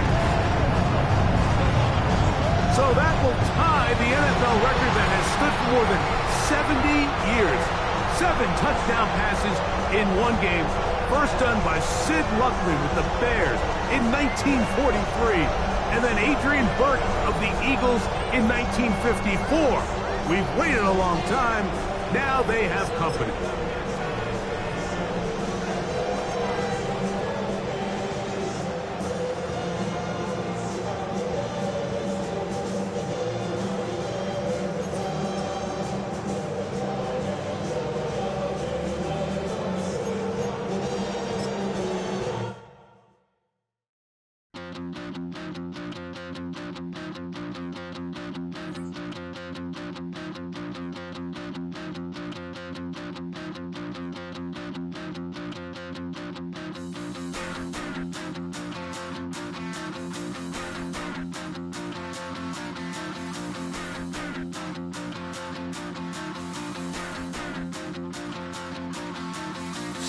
So that will tie the NFL record that has stood for more than 70 years. 7 touchdown passes in one game. First done by Sid Luckley with the Bears in 1943. And then Adrian Burke of the Eagles in 1954. We've waited a long time. Now they have company.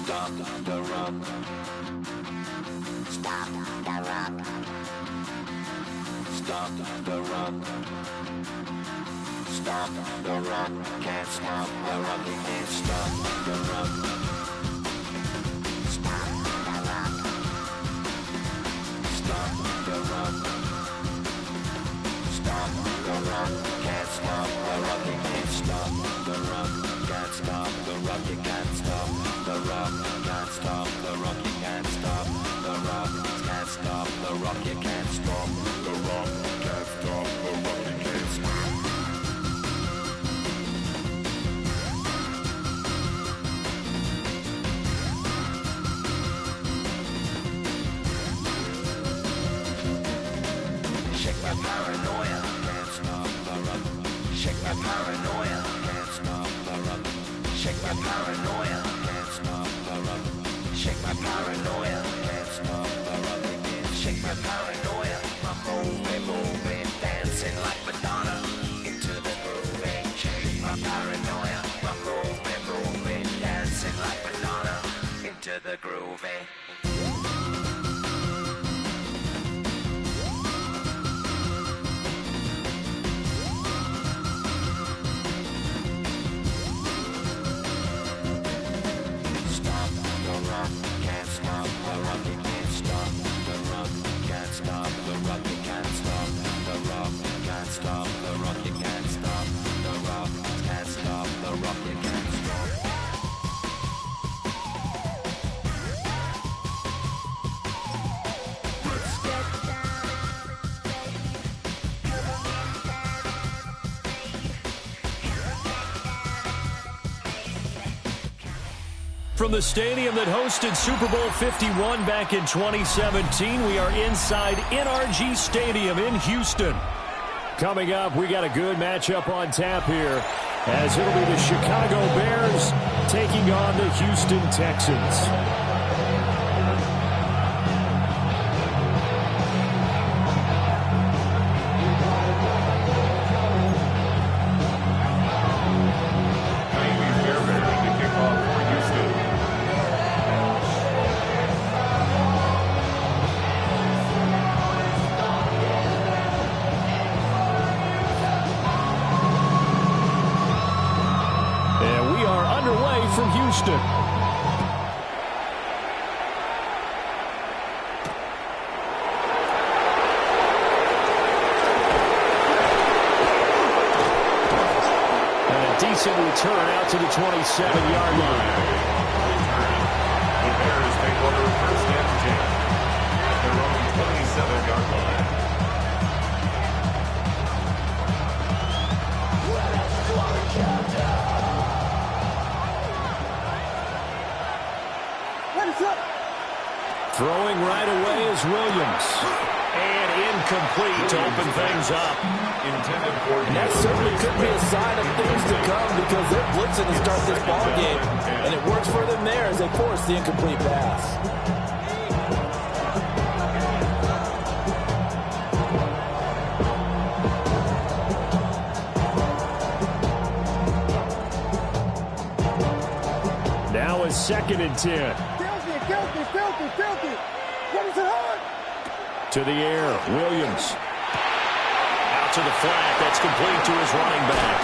Stop the run. Stop the run. Stop the run. Stop the run. Can't stop the run. You can't stop the run. Stop the run. Stop the run. Stop the run. Can't stop the run. You can't stop the run. Can't stop the run. You can't stop the run. Can't stop the run. You can't stop the run. Can't stop the run. You can't stop the run. Can't stop the run. You can't stop. Shake my paranoia. Can't stop the run. Shake my paranoia. Can't stop the run. Shake my paranoia. Can't stop the run. Shake my paranoia. Can't stop the run. Shake my paranoia. I'm moving, dancing like Madonna into the groove. Shake my paranoia. I'm moving, dancing like Madonna into the groove. Stop the run, can't stop the run, you can't stop the run, can't stop the run, you can't stop the run, can't stop the run, you can't stop the run, can't stop the run, you can't stop. From the stadium that hosted Super Bowl 51 back in 2017, we are inside NRG Stadium in Houston. Coming up, we got a good matchup on tap here, as it'll be the Chicago Bears taking on the Houston Texans. From Houston. And a decent return out to the 27-yard line. The Bears take over first and 10 at their own 27-yard line. Throwing right away is Williams. And incomplete to open things up. And that certainly could be a sign of things to come, because they're blitzing to start this ball game, and it works for them there as they force the incomplete pass. Now is 2nd and 10. What is it on? To the air, Williams. Out to to the flat. That's complete to his running back.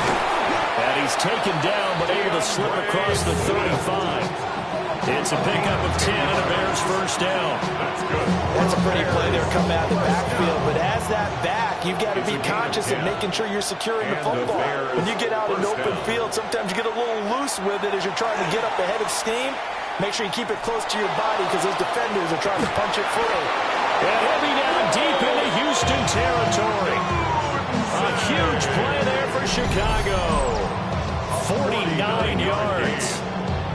And he's taken down, but able to slip across the 35. It's a pickup of 10 and a Bears first down. That's good. That's a pretty play there coming out of the backfield. But as that back, you've got to be conscious of making sure you're securing the football. When you get out in the open field, sometimes you get a little loose with it as you're trying to get up ahead of steam. Make sure you keep it close to your body because those defenders are trying to punch it free. And he'll be down deep into Houston territory. A huge play there for Chicago. 49 yards.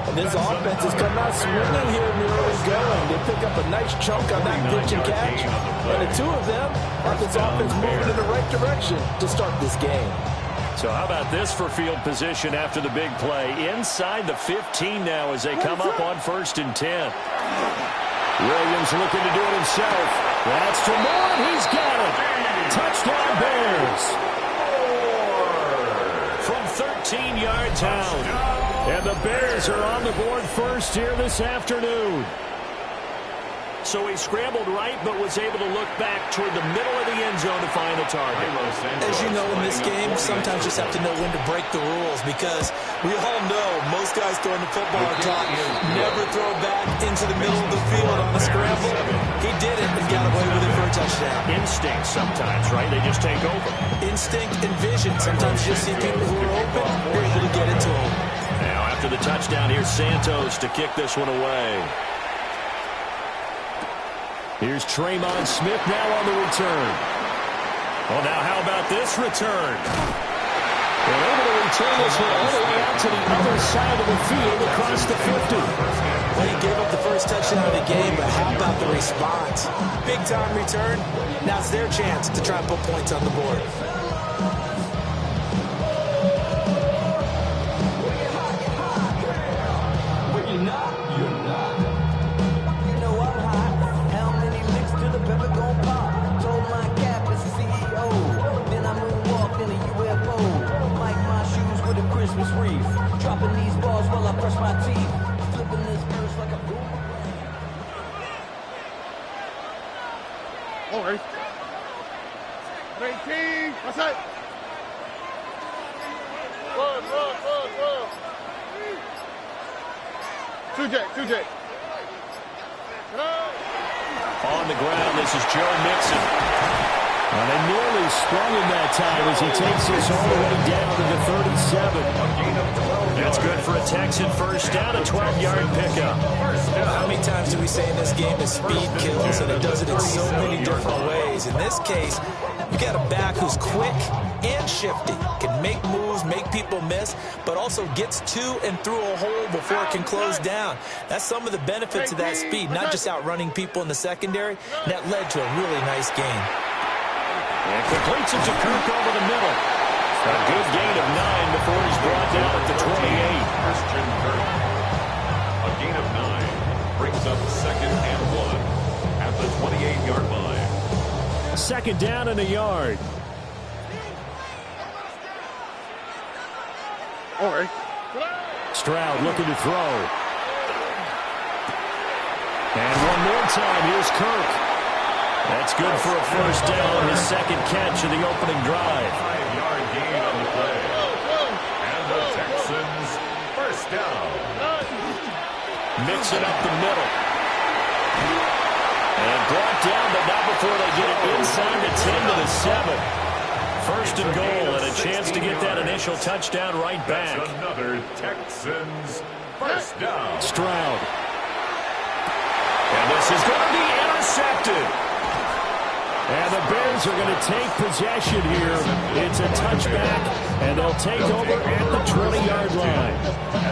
And this offense has come out swinging here in the early going. They pick up a nice chunk on that pitch and catch. And the two of them have this offense moving in the right direction to start this game. So how about this for field position after the big play? Inside the 15 now as they come up on 1st and 10. Williams looking to do it himself. That's to Moore. He's got it. Touchdown Bears. From 13-yard out. And the Bears are on the board first here this afternoon. So he scrambled right, but was able to look back toward the middle of the end zone to find the target. As you know in this game, sometimes you just have to know when to break the rules because we all know most guys throwing the football are taught never throw back into the middle of the field on a scramble. He did it and got away with it for a touchdown. Instinct sometimes, right? They just take over. Instinct and vision. Sometimes you just see people who are open, you're able to get it to them. Now after the touchdown, here's Santos to kick this one away. Here's Traymon Smith now on the return. Well, now how about this return? They're able to return this one all the way out to the other side of the field across the 50. Well, he gave up the first touchdown of the game, but how about the response? Big-time return. Now it's their chance to try and put points on the board. Dropping these balls while I brush my teeth. Flipping this verse like a boom. All right. 18. What's that? Run. 2J. On the ground, this is Joe Mixon. And they nearly sprung him that time as he takes this all the way down to the 37. That's good for a Texan first down, a 12-yard pickup. How many times do we say in this game that speed kills, and it does it in so many different ways? In this case, you got a back who's quick and shifty, can make moves, make people miss, but also gets to and through a hole before it can close down. That's some of the benefits of that speed, not just outrunning people in the secondary. And that led to a really nice game. And completes it to Kirk over the middle. A good gain of 9 before he's brought down at the 28. Christian Kirk. A gain of 9 brings up 2nd and 1 at the 28-yard line. 2nd down and a yard. All right. Stroud looking to throw. And one more time, here's Kirk. That's good for a first down, his 2nd catch of the opening drive. 5-yard gain on the play. And the Texans first down. Mix it up the middle. And brought down, but not before they get it inside the 10 to the 7. First and goal, and a chance to get that initial touchdown right back. That's another Texans first down. Stroud. And this is going to be intercepted. And the Bears are going to take possession here. It's a touchback, and they'll take over at the 20-yard line.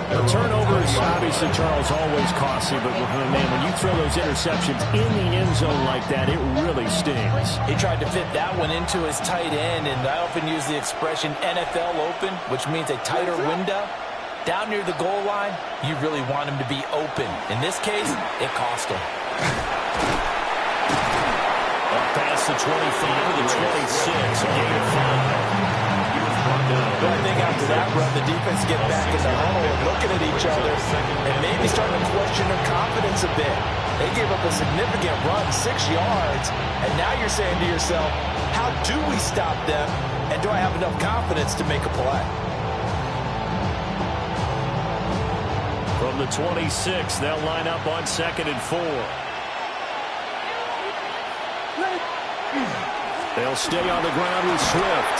The turnover is obviously, Charles, always costly, but man, when you throw those interceptions in the end zone like that, it really stings. He tried to fit that one into his tight end, and I often use the expression NFL open, which means a tighter window. Down near the goal line, you really want him to be open. In this case, it cost him. Past the 25 to the 26, a gain of 5. But I think after that run, the defense get back in the huddle and looking at each other and maybe starting to question their confidence a bit. They gave up a significant run, 6 yards, and now you're saying to yourself, how do we stop them And do I have enough confidence to make a play? From the 26, they'll line up on 2nd and 4. They'll stay on the ground with Swift.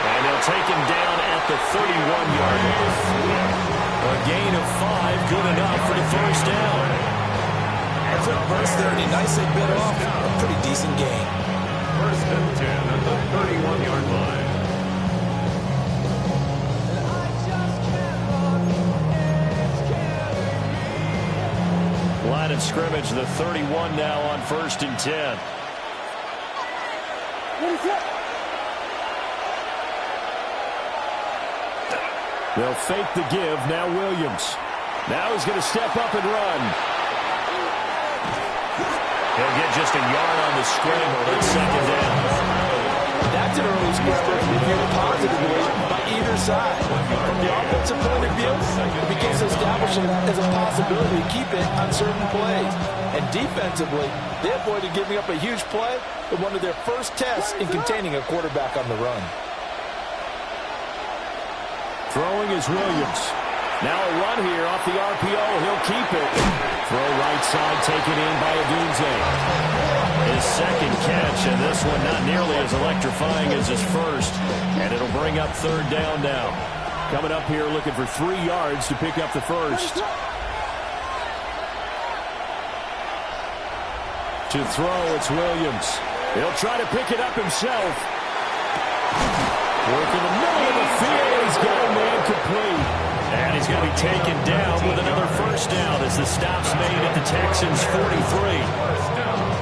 And they'll take him down at the 31-yard line. A gain of 5, good enough for the first down. A quick burst there, and he nicely bit off a pretty decent gain. 1st and 10 at the 31-yard line. Line of scrimmage, the 31 now on 1st and 10. They'll fake the give. Now Williams. Now he's going to step up and run. He'll get just a yard on the scramble. That's 2nd down. That's an early scramble viewed positively by either side. From the offensive point of view, it begins to establish it as a possibility to keep it on certain plays. And defensively, they avoided giving up a huge play in one of their first tests in containing a quarterback on the run. Throwing is Williams. Now a run here off the RPO. He'll keep it. Throw right side taken in by Adunze. His 2nd catch, and this one not nearly as electrifying as his first. And it'll bring up 3rd down now. Coming up here looking for 3 yards to pick up the first. To throw, it's Williams. He'll try to pick it up himself. Work in the middle of the field. He's got a man complete. And he's going to be taken down with another first down as the stop's made at the Texans' 43.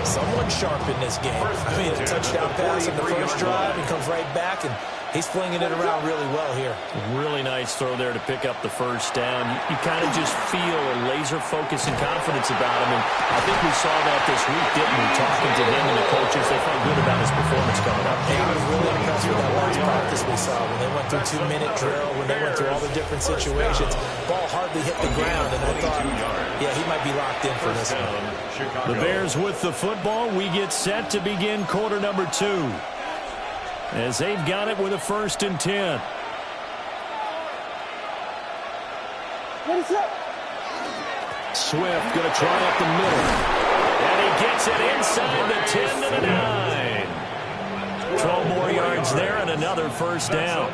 Someone sharp in this game. I mean, a touchdown pass in the first drive. He comes right back, and he's flinging it around really well here. Really nice throw there to pick up the first down. You kind of just feel a laser focus and confidence about him. And I think we saw that this week, didn't we? Talking to him and the coaches, they felt good about his performance coming up. He was really impressed with that last practice we saw when they went through 2-minute drill, when they went through all the different situations. Ball hardly hit the ground, and I thought, yeah, he might be locked in for this one. The Bears with the football. We get set to begin quarter number 2. As they've got it with a 1st and 10. Swift going to try up the middle. And he gets it inside the 10 to the 9. 12 more yards there and another first down.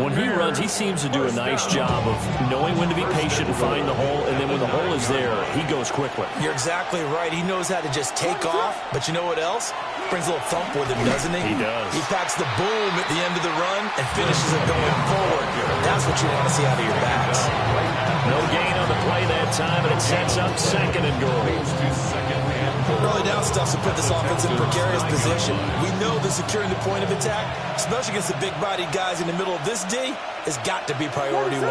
When he runs, he seems to do a nice job of knowing when to be patient and find the hole, and then when the hole is there, he goes quickly. You're exactly right. He knows how to just take off, but you know what else? Brings a little thump with him, doesn't he? He does. He packs the boom at the end of the run and finishes it going forward. That's what you want to see out of your backs. No gain on the play that time, and it sets up 2nd and goal. Early down stuff to put this offense in a precarious position. We know that securing the point of attack, especially against the big-bodied guys in the middle of this D, has got to be priority 1.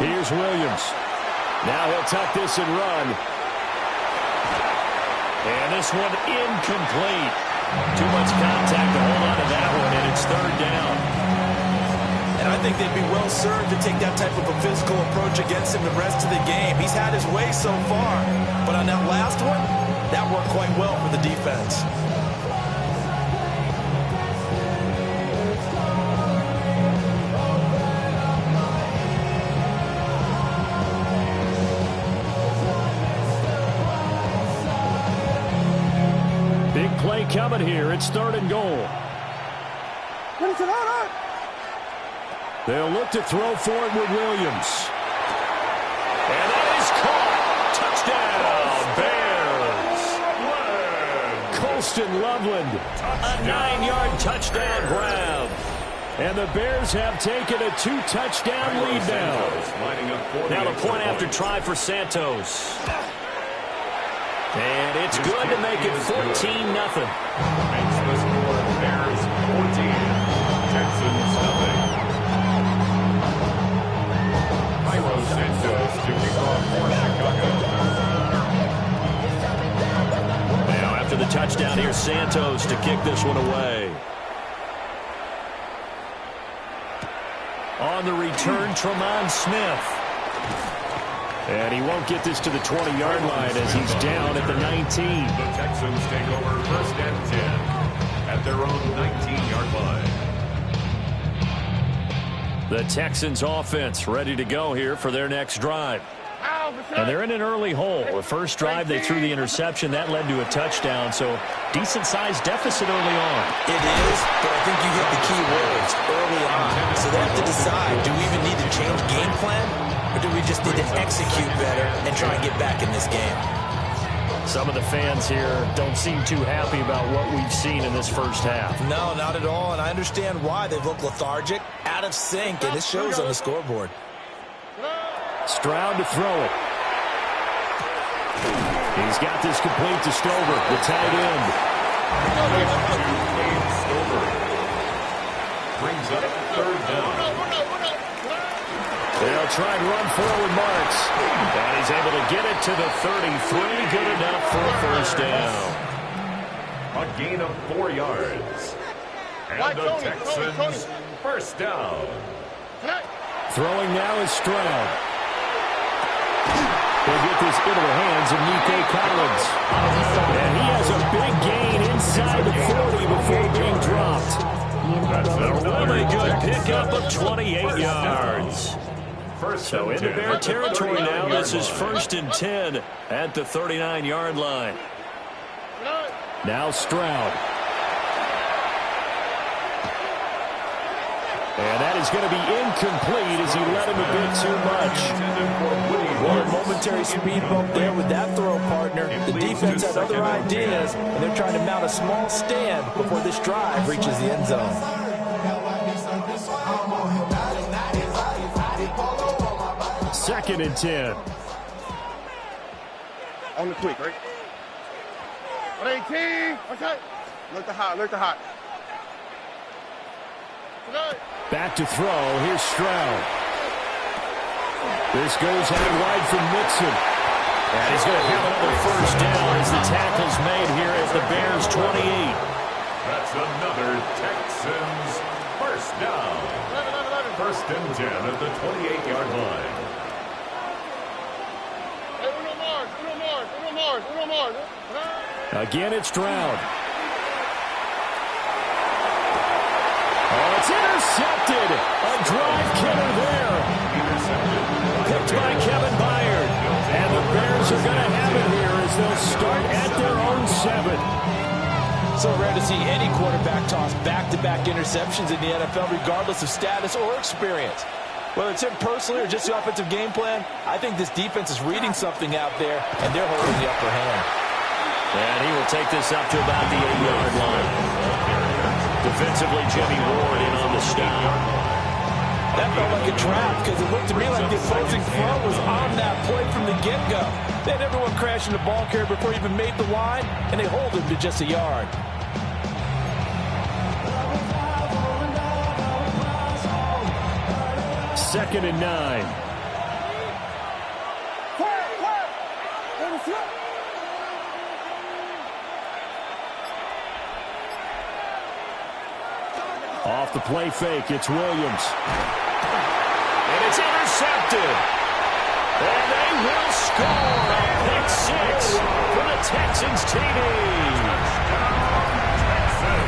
Here's Williams. Now he'll tuck this and run. And this one incomplete. Too much contact to hold on to that one, and it's 3rd down. And I think they'd be well served to take that type of a physical approach against him the rest of the game. He's had his way so far, but on that last one, that worked quite well for the defense. Big play coming here. It's 3rd and goal. They'll look to throw for it with Williams. And that is caught. Touchdown, Bears. Colston Loveland, a 9-yard touchdown grab. And the Bears have taken a 2-touchdown lead now. Now the point after try for Santos. And it's good to make it 14-0. Makes the score Bears 14, Texans nothing. Santos to kick off for Chicago. Now after the touchdown, here's Santos to kick this one away. On the return, Tremont Smith. And he won't get this to the 20-yard line as he's down at the 19. The Texans take over 1st and 10. at their own 19-yard line. The Texans offense ready to go here for their next drive. And they're in an early hole. The first drive, they threw the interception. That led to a touchdown, so decent-sized deficit early on. It is, but I think you hit the key words early on. So they have to decide, do we even need to change game plan, or do we just need to execute better and try and get back in this game? Some of the fans here don't seem too happy about what we've seen in this first half. No, not at all, and I understand why. They've looked lethargic, out of sync, and it shows on the scoreboard. Stroud to throw it. He's got this complete to Stover, the tight end. Stover brings up third down. They'll try and run forward marks. And he's able to get it to the 33. Good enough for a first down. A gain of 4 yards. And the Texans first down. Throwing now is Stroud. They'll get this into the hands of Nico Collins. And he has a big gain inside the 40 before being dropped. That's a Really good pickup of 28 yards. So into Bear territory now. This is 1st and 10 at the 39-yard line. Now Stroud. And that is going to be incomplete as he led him a bit too much. One momentary speed bump there with that throw, partner. The defense had other ideas, and they're trying to mount a small stand before this drive reaches the end zone. Second and 10. On the quick, right? 18. Okay. Look the hot. Back to throw. Here's Stroud. This goes out wide from Mixon. And he's going to have another first down as the tackle's made here at the Bears' 28. That's another Texans first down. 1st and 10 at the 28-yard line. Again, it's Stroud. Oh, it's intercepted. A drive killer there. Picked by Kevin Byard. And the Bears are going to have it here as they'll start at their own 7. So rare to see any quarterback toss back-to-back interceptions in the NFL, regardless of status or experience. Whether it's him personally or just the offensive game plan, I think this defense is reading something out there, and they're holding the upper hand. And he will take this up to about the 8-yard line. Defensively, Jimmy Ward in on the stop. That felt like a trap because it looked to me like the opposing front was on that play from the get-go. They had everyone crashing the ball carrier before he even made the line, and they hold him to just a yard. Second and 9. Off the play fake, it's Williams. And it's intercepted. And they will score. Pick 6 for the Texans TD.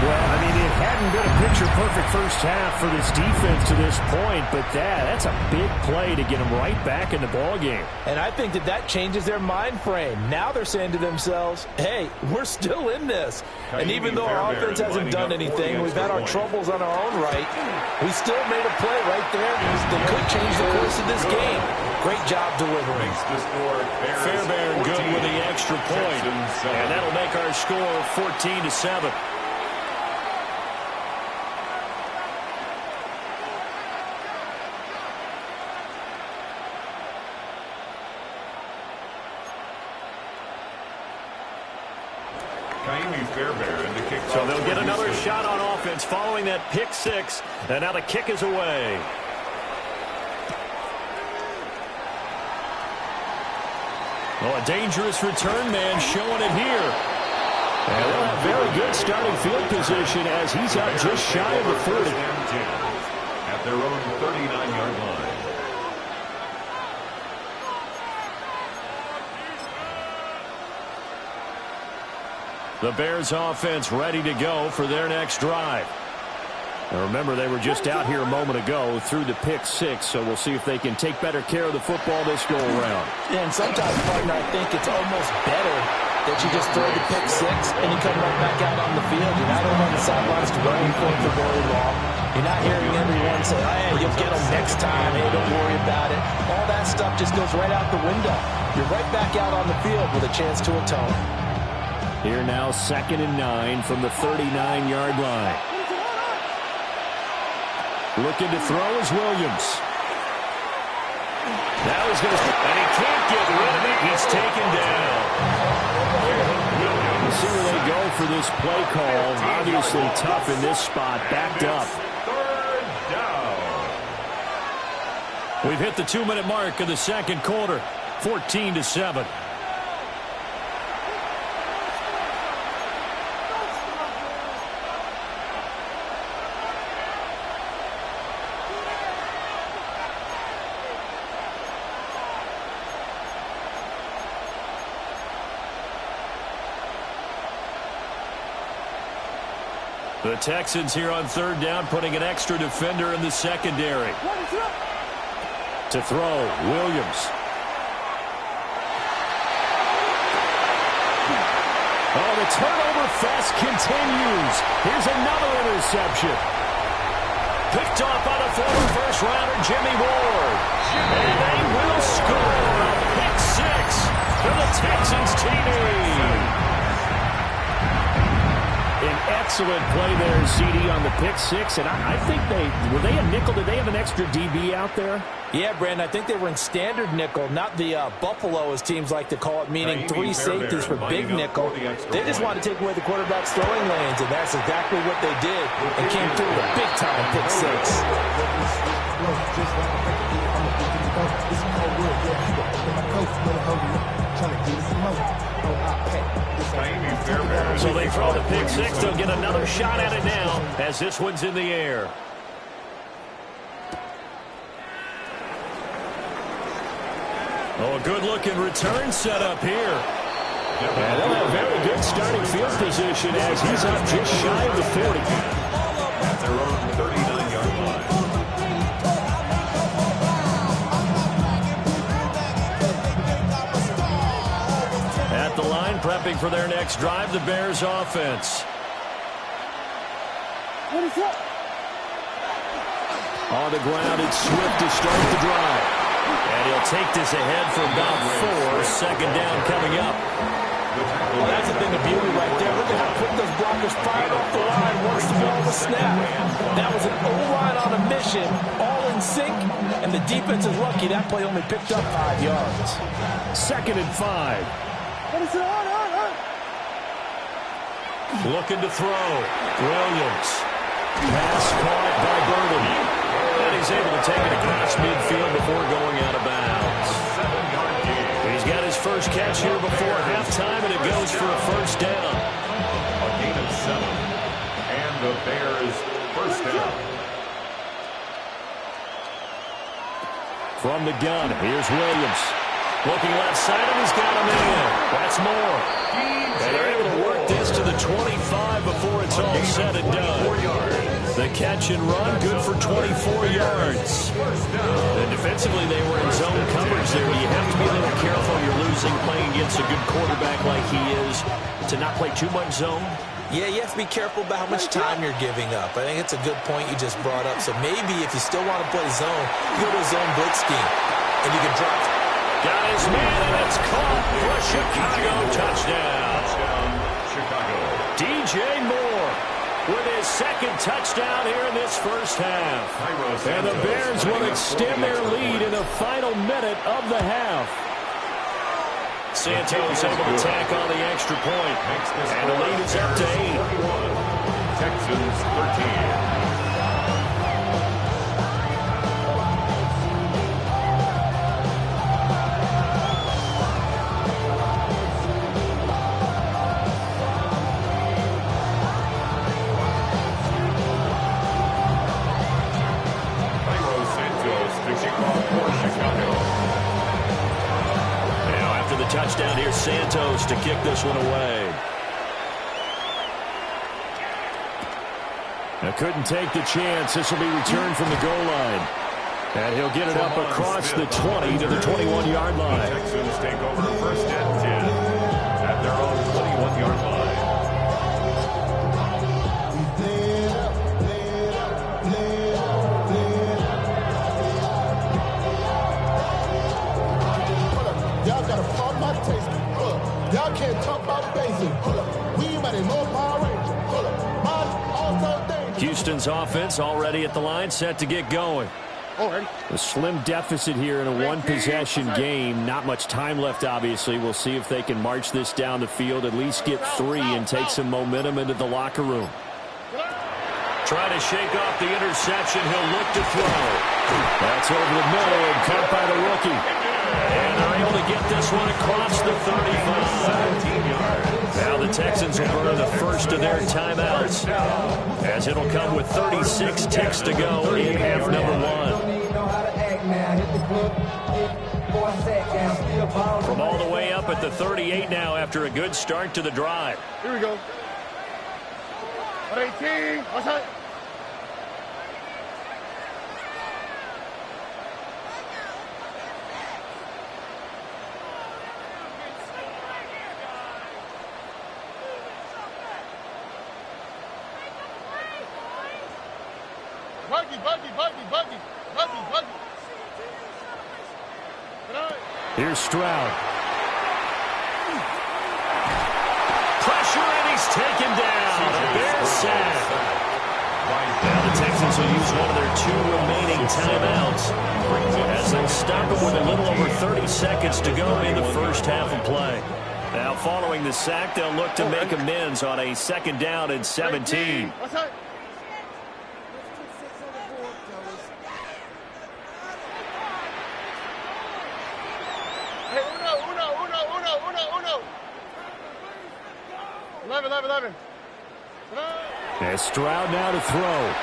Well, I mean, it hadn't been a picture-perfect first half for this defense to this point, but that's a big play to get them right back in the ballgame. And I think that changes their mind frame. Now they're saying to themselves, hey, we're still in this. And even though our offense hasn't done anything, we've had our troubles on our own right, we still made a play right there that could change the course of this game. Great job delivering. Fairbairn good with the extra point. And that'll make our score 14-7. So they'll get another shot on offense following that pick 6. And now the kick is away. Oh, a dangerous return man showing it here. And they'll have very good starting field position as he's up just shy of the 40. At their own 39-yard line. The Bears offense ready to go for their next drive. Now remember, they were just out here a moment ago through the pick six, so we'll see if they can take better care of the football this go around. Yeah, and sometimes, partner, I think it's almost better that you just throw the pick six and you come right back out on the field. You're not over on the sidelines running for very long. You're not hearing everyone say, hey, you'll get them next time. Hey, don't worry about it. All that stuff just goes right out the window. You're right back out on the field with a chance to atone. Here now, 2nd and 9 from the 39-yard line. Looking to throw is Williams. Now he's going to, and he can't get rid of it. He's taken down. We'll see where they go for this play call. Obviously tough in this spot. Backed up. Third down. We've hit the 2-minute mark of the second quarter. 14-7. The Texans here on 3rd down, putting an extra defender in the secondary. To throw, Williams. Oh, the turnover fest continues. Here's another interception. Picked off by the former first-rounder Jimmy Ward. And they will score a pick six for the Texans TD. An excellent play there, CD, on the pick six. And I think were they a nickel? Did they have an extra DB out there? Yeah, Brandon, I think they were in standard nickel, not the Buffalo, as teams like to call it, meaning 3 safeties for big nickel. They just wanted to take away the quarterback's throwing lanes, and that's exactly what they did, and came through with a big-time pick six. So they throw the pick six. They'll get another shot at it now as this one's in the air. Oh, a good-looking return set up here. And they'll have very good starting field position as he's up just shy of the 40. At their own 39-yard line. At the line, prepping for their next drive, the Bears offense. On the ground, it's Swift to start the drive. And he'll take this ahead for about 4. 2nd down coming up. Well, that's a thing of beauty right there. Look at how quick those blockers fired off the line once the ball was snapped. That was an O-line on a mission, all in sync, and the defense is lucky that play only picked up 5 yards. 2nd and 5. Looking to throw. Williams. Pass caught by Burden. And he's able to take it across midfield before going out of bounds. He's got his first catch here before halftime, and it goes for a first down. A gain of 7. And the Bears first down. From the gun, here's Williams. Looking left side, and he's got him in. That's more. And they're able to work this to the 25 before it's all said and done. The catch and run, good for 24 yards. And defensively, they were in zone coverage there. You have to be a little careful. You're losing playing against a good quarterback like he is to not play too much zone. Yeah, you have to be careful about how much time you're giving up. I think it's a good point you just brought up. So maybe if you still want to play zone, you go to a zone blitz scheme, and you can drop it. Got his man, and it's caught for a Chicago touchdown. Chicago. DJ Moore with his 2nd touchdown here in this first half. And the Bears will extend their lead in the final minute of the half. Santos able to tack on the extra point. And the lead is up to 8. Texans 13. Touchdown here, Santos to kick this one away. Now couldn't take the chance. This will be returned from the goal line. And he'll get it up across the 20 to the 21-yard line. The Texans take over first and 10 at their own 21-yard line. Y'all got to follow my taste. Y'all can't talk about basic. We ain't ready, no Power Ranger. Houston's offense already at the line, set to get going. A slim deficit here in a one-possession game. Not much time left, obviously. We'll see if they can march this down the field, at least get 3 and take some momentum into the locker room. Trying to shake off the interception. He'll look to throw. That's over the middle and caught by the rookie. And they're able to get this one across the 35. 17 yards. Now the Texans will burn the first of their timeouts, as it'll come with 36 ticks to go in half number 1. From all the way up at the 38 now after a good start to the drive. Here we go. 18. Outside. Buggy. Here's Stroud. Pressure, and he's taken down. A Bears sack. Now the Texans will use one of their 2 remaining timeouts, as they'll stop him with a little over 30 seconds to go in the first half of play. Now following the sack, they'll look to make amends on a 2nd down and 17. As Stroud now to throw.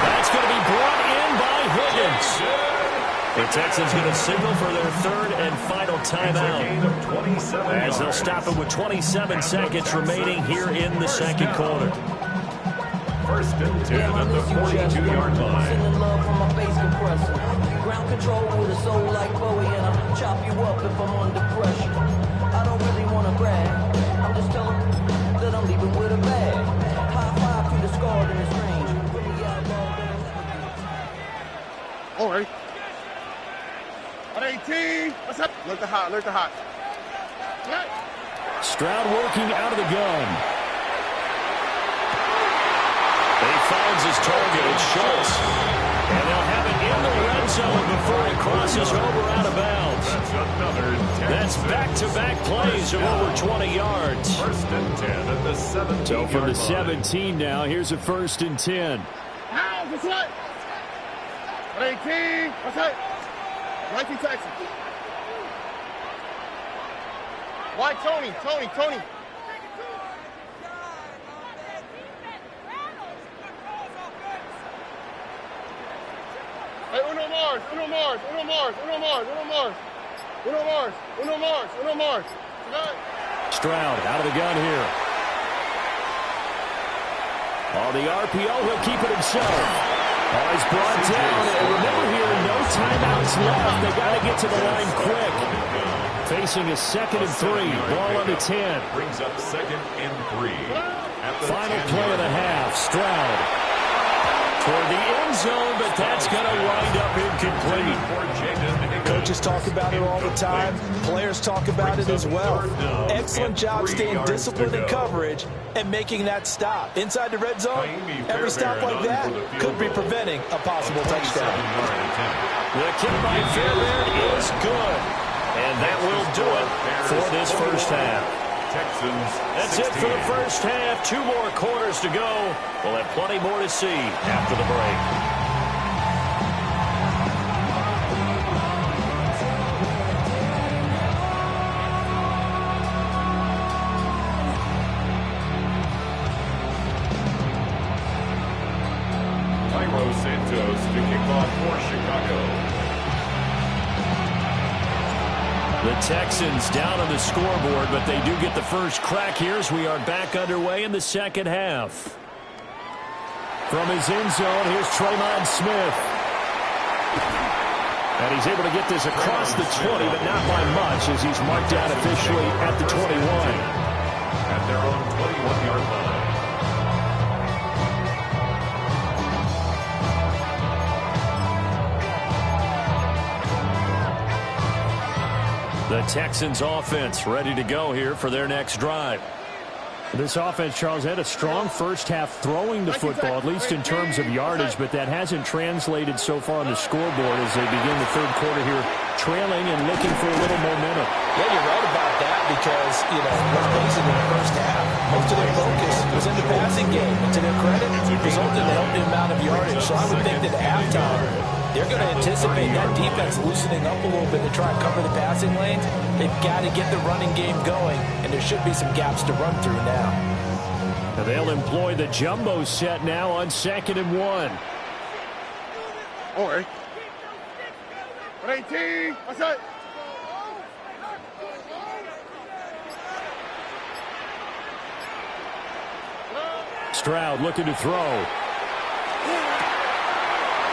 That's going to be brought in by Higgins. The Texans going to signal for their 3rd and final timeout, as they'll stop it with 27 seconds remaining here in the 2nd quarter. First and 10 at the 42-yard line. Sending love from my bass compressor. Ground control with a soul like Bowie, and I'll chop you up if I'm under pressure. I don't really want to brag. I'm just telling that I'm leaving with a bag. High five to the scarred in this range. All right. At 18. What's up? Look the hot. Stroud working out of the gun. He finds his target. It's Schultz. And they'll have it in the red zone before it crosses over out of bounds. That's back-to-back plays of over 20 yards. First and 10 at the 17. So from the 17 now, here's a 1st and 10. What's up? At 18. What's up? 19 Texans. Why Tony? Hey, Uno Mars. Stroud out of the gun here. On the RPO, he'll keep it himself. He's brought down. And remember here, no timeouts left. They got to get to the line quick. Facing a 2nd and 3. Ball on the 10. Brings up 2nd and 3. Final play of the half. Stroud toward the end zone, but that's going to wind up incomplete. Coaches talk about it all the time. Players talk about it as well. Excellent job staying disciplined in coverage and making that stop. Inside the red zone, every stop like that could be preventing a possible touchdown. The kick by Fairbairn is good. And that will do it for this first half. That's it for the first half. 2 more quarters to go. We'll have plenty more to see after the break. Santos to kick off for Chicago. The Texans down on the scoreboard, but they do get the first crack here as we are back underway in the second half. From his end zone, here's Tremont Smith. And he's able to get this across the 20, but not by much, as he's marked down officially at the 21. At their own 21-yard line. The Texans offense ready to go here for their next drive. This offense, Charles, had a strong first half throwing the football, at least in terms of yardage, but that hasn't translated so far on the scoreboard as they begin the third quarter here, trailing and looking for a little momentum. Yeah, you're right about that because, let's face it, in the first half, most of their focus was in the passing game. And to their credit, it resulted in a healthy amount of yardage. So I would think that at halftime, they're going to anticipate that defense loosening up a little bit to try and cover the passing lanes. They've got to get the running game going, and there should be some gaps to run through now. And they'll employ the jumbo set now on 2nd and 1. All right. 18. What's that? Stroud looking to throw.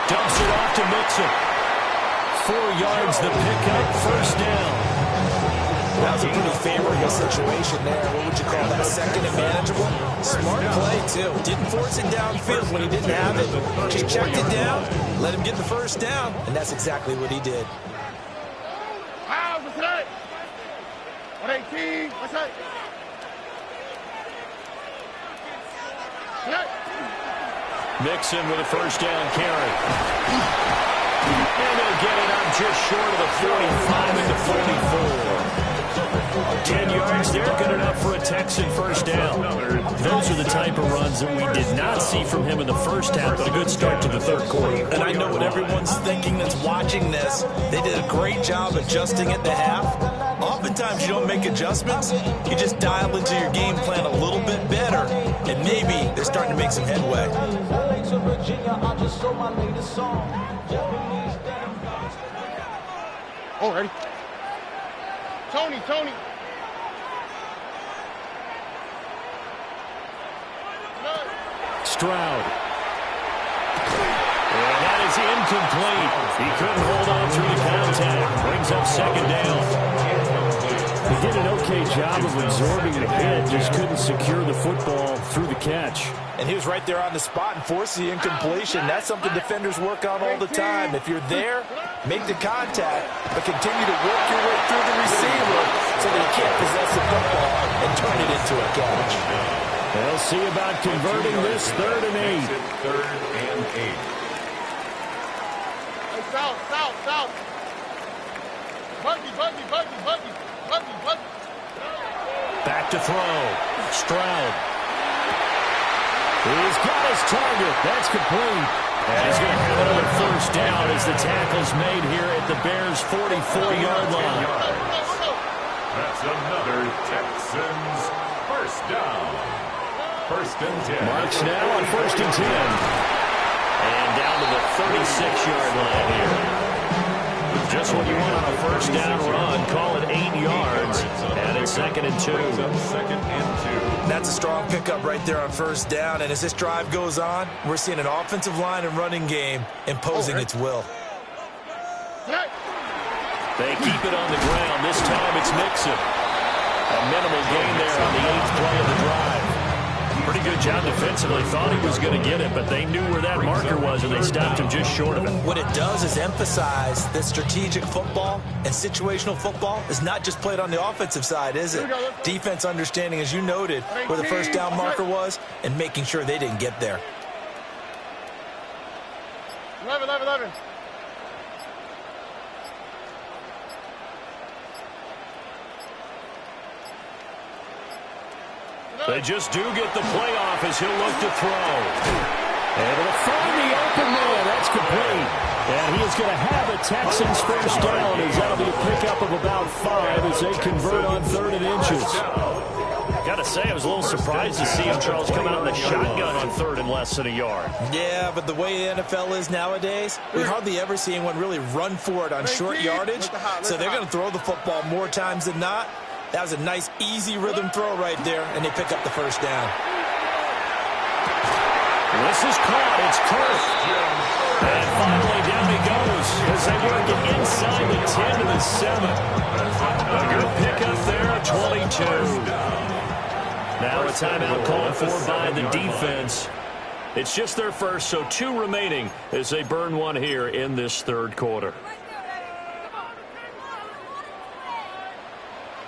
Dumps it off to Mixon. 4 yards the pickup, first down. That was a pretty favorable situation there. What would you call that? Second and manageable? Smart play, too. Didn't force it downfield when he didn't have it. Just checked it down, let him get the first down, and that's exactly what he did. What's that? 118. What's that? Mixon with a first down carry. And they'll get it up just short of the 45 at the 44. 10 yards there, good enough for a Texan first down. Those are the type of runs that we did not see from him in the first half, but a good start to the third quarter. And I know what everyone's thinking that's watching this. They did a great job adjusting at the half. Oftentimes you don't make adjustments. You just dial into your game plan a little bit better, and maybe they're starting to make some headway. Already. Tony. Stroud. And that is incomplete. He couldn't hold on through the contact. Brings up second down. He did an okay job of absorbing the hit, just couldn't secure the football through the catch. And he was right there on the spot and forced the incompletion. That's something defenders work on all the time. If you're there, make the contact, but continue to work your way through the receiver so that he can't possess the football and turn it into a catch. They'll see about converting this 3rd and 8. 3rd and 8. Hey, south. Buggy. Back to throw. Stroud. He's got his target. That's complete. And he's going to have another first down as the tackle's made here at the Bears' 44-yard line. That's another Texans first down. 1st and 10. Marks now on 1st and 10. And down to the 36-yard line here. Just what you want on a first down run. Call it 8 yards. And it's 2nd and 2. 2nd and 2. That's a strong pickup right there on first down. And as this drive goes on, we're seeing an offensive line and running game imposing its will. They keep it on the ground. This time it's Mixon. A minimal gain there on the 8th play of the drive. Pretty good job defensively. Thought he was going to get it, but they knew where that marker was, and they stopped him just short of it. What it does is emphasize that strategic football and situational football is not just played on the offensive side, is it? Defense understanding, as you noted, where the first down marker was and making sure they didn't get there. 11. They just do get the playoff as he'll look to throw. Able to find the open man. That's complete. And he is going to have a Texans first down as that'll be a pickup of about 5 as they convert on 3rd and inches. Got to say, I was a little surprised to see him, Charles, come out in the shotgun on 3rd and less than a yard. Yeah, but the way the NFL is nowadays, we hardly ever see anyone really run for it on short yardage. So they're going to throw the football more times than not. That was a nice, easy rhythm throw right there, and they pick up the first down. This is caught. It's Kirk. And finally down he goes as they work it inside the 10 to the 7. A good pickup there, 22. Now a timeout called for by the defense. It's just their first, so 2 remaining as they burn one here in this third quarter.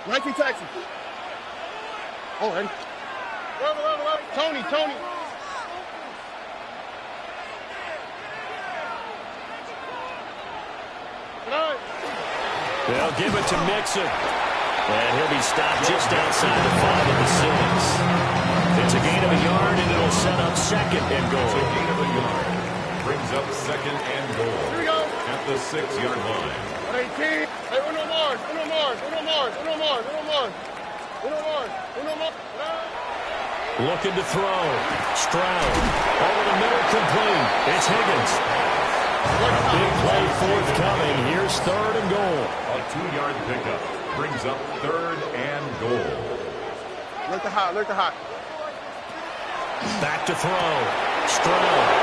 Nike taxi. All right. Tony. They'll give it to Mixon. And he'll be stopped just outside the 5 of the 6. It's a gain of a yard, and it'll set up second and goal. It's a gain of a yard. Brings up second and goal. Here we go. At the 6-yard line. 18. Hey, Uno Mars. Looking to throw. Stroud. Over the middle, complete. It's Higgins. A big play forthcoming. Here's third and goal. A 2-yard pickup. Brings up third and goal. Look the hot. Back to throw. Stroud.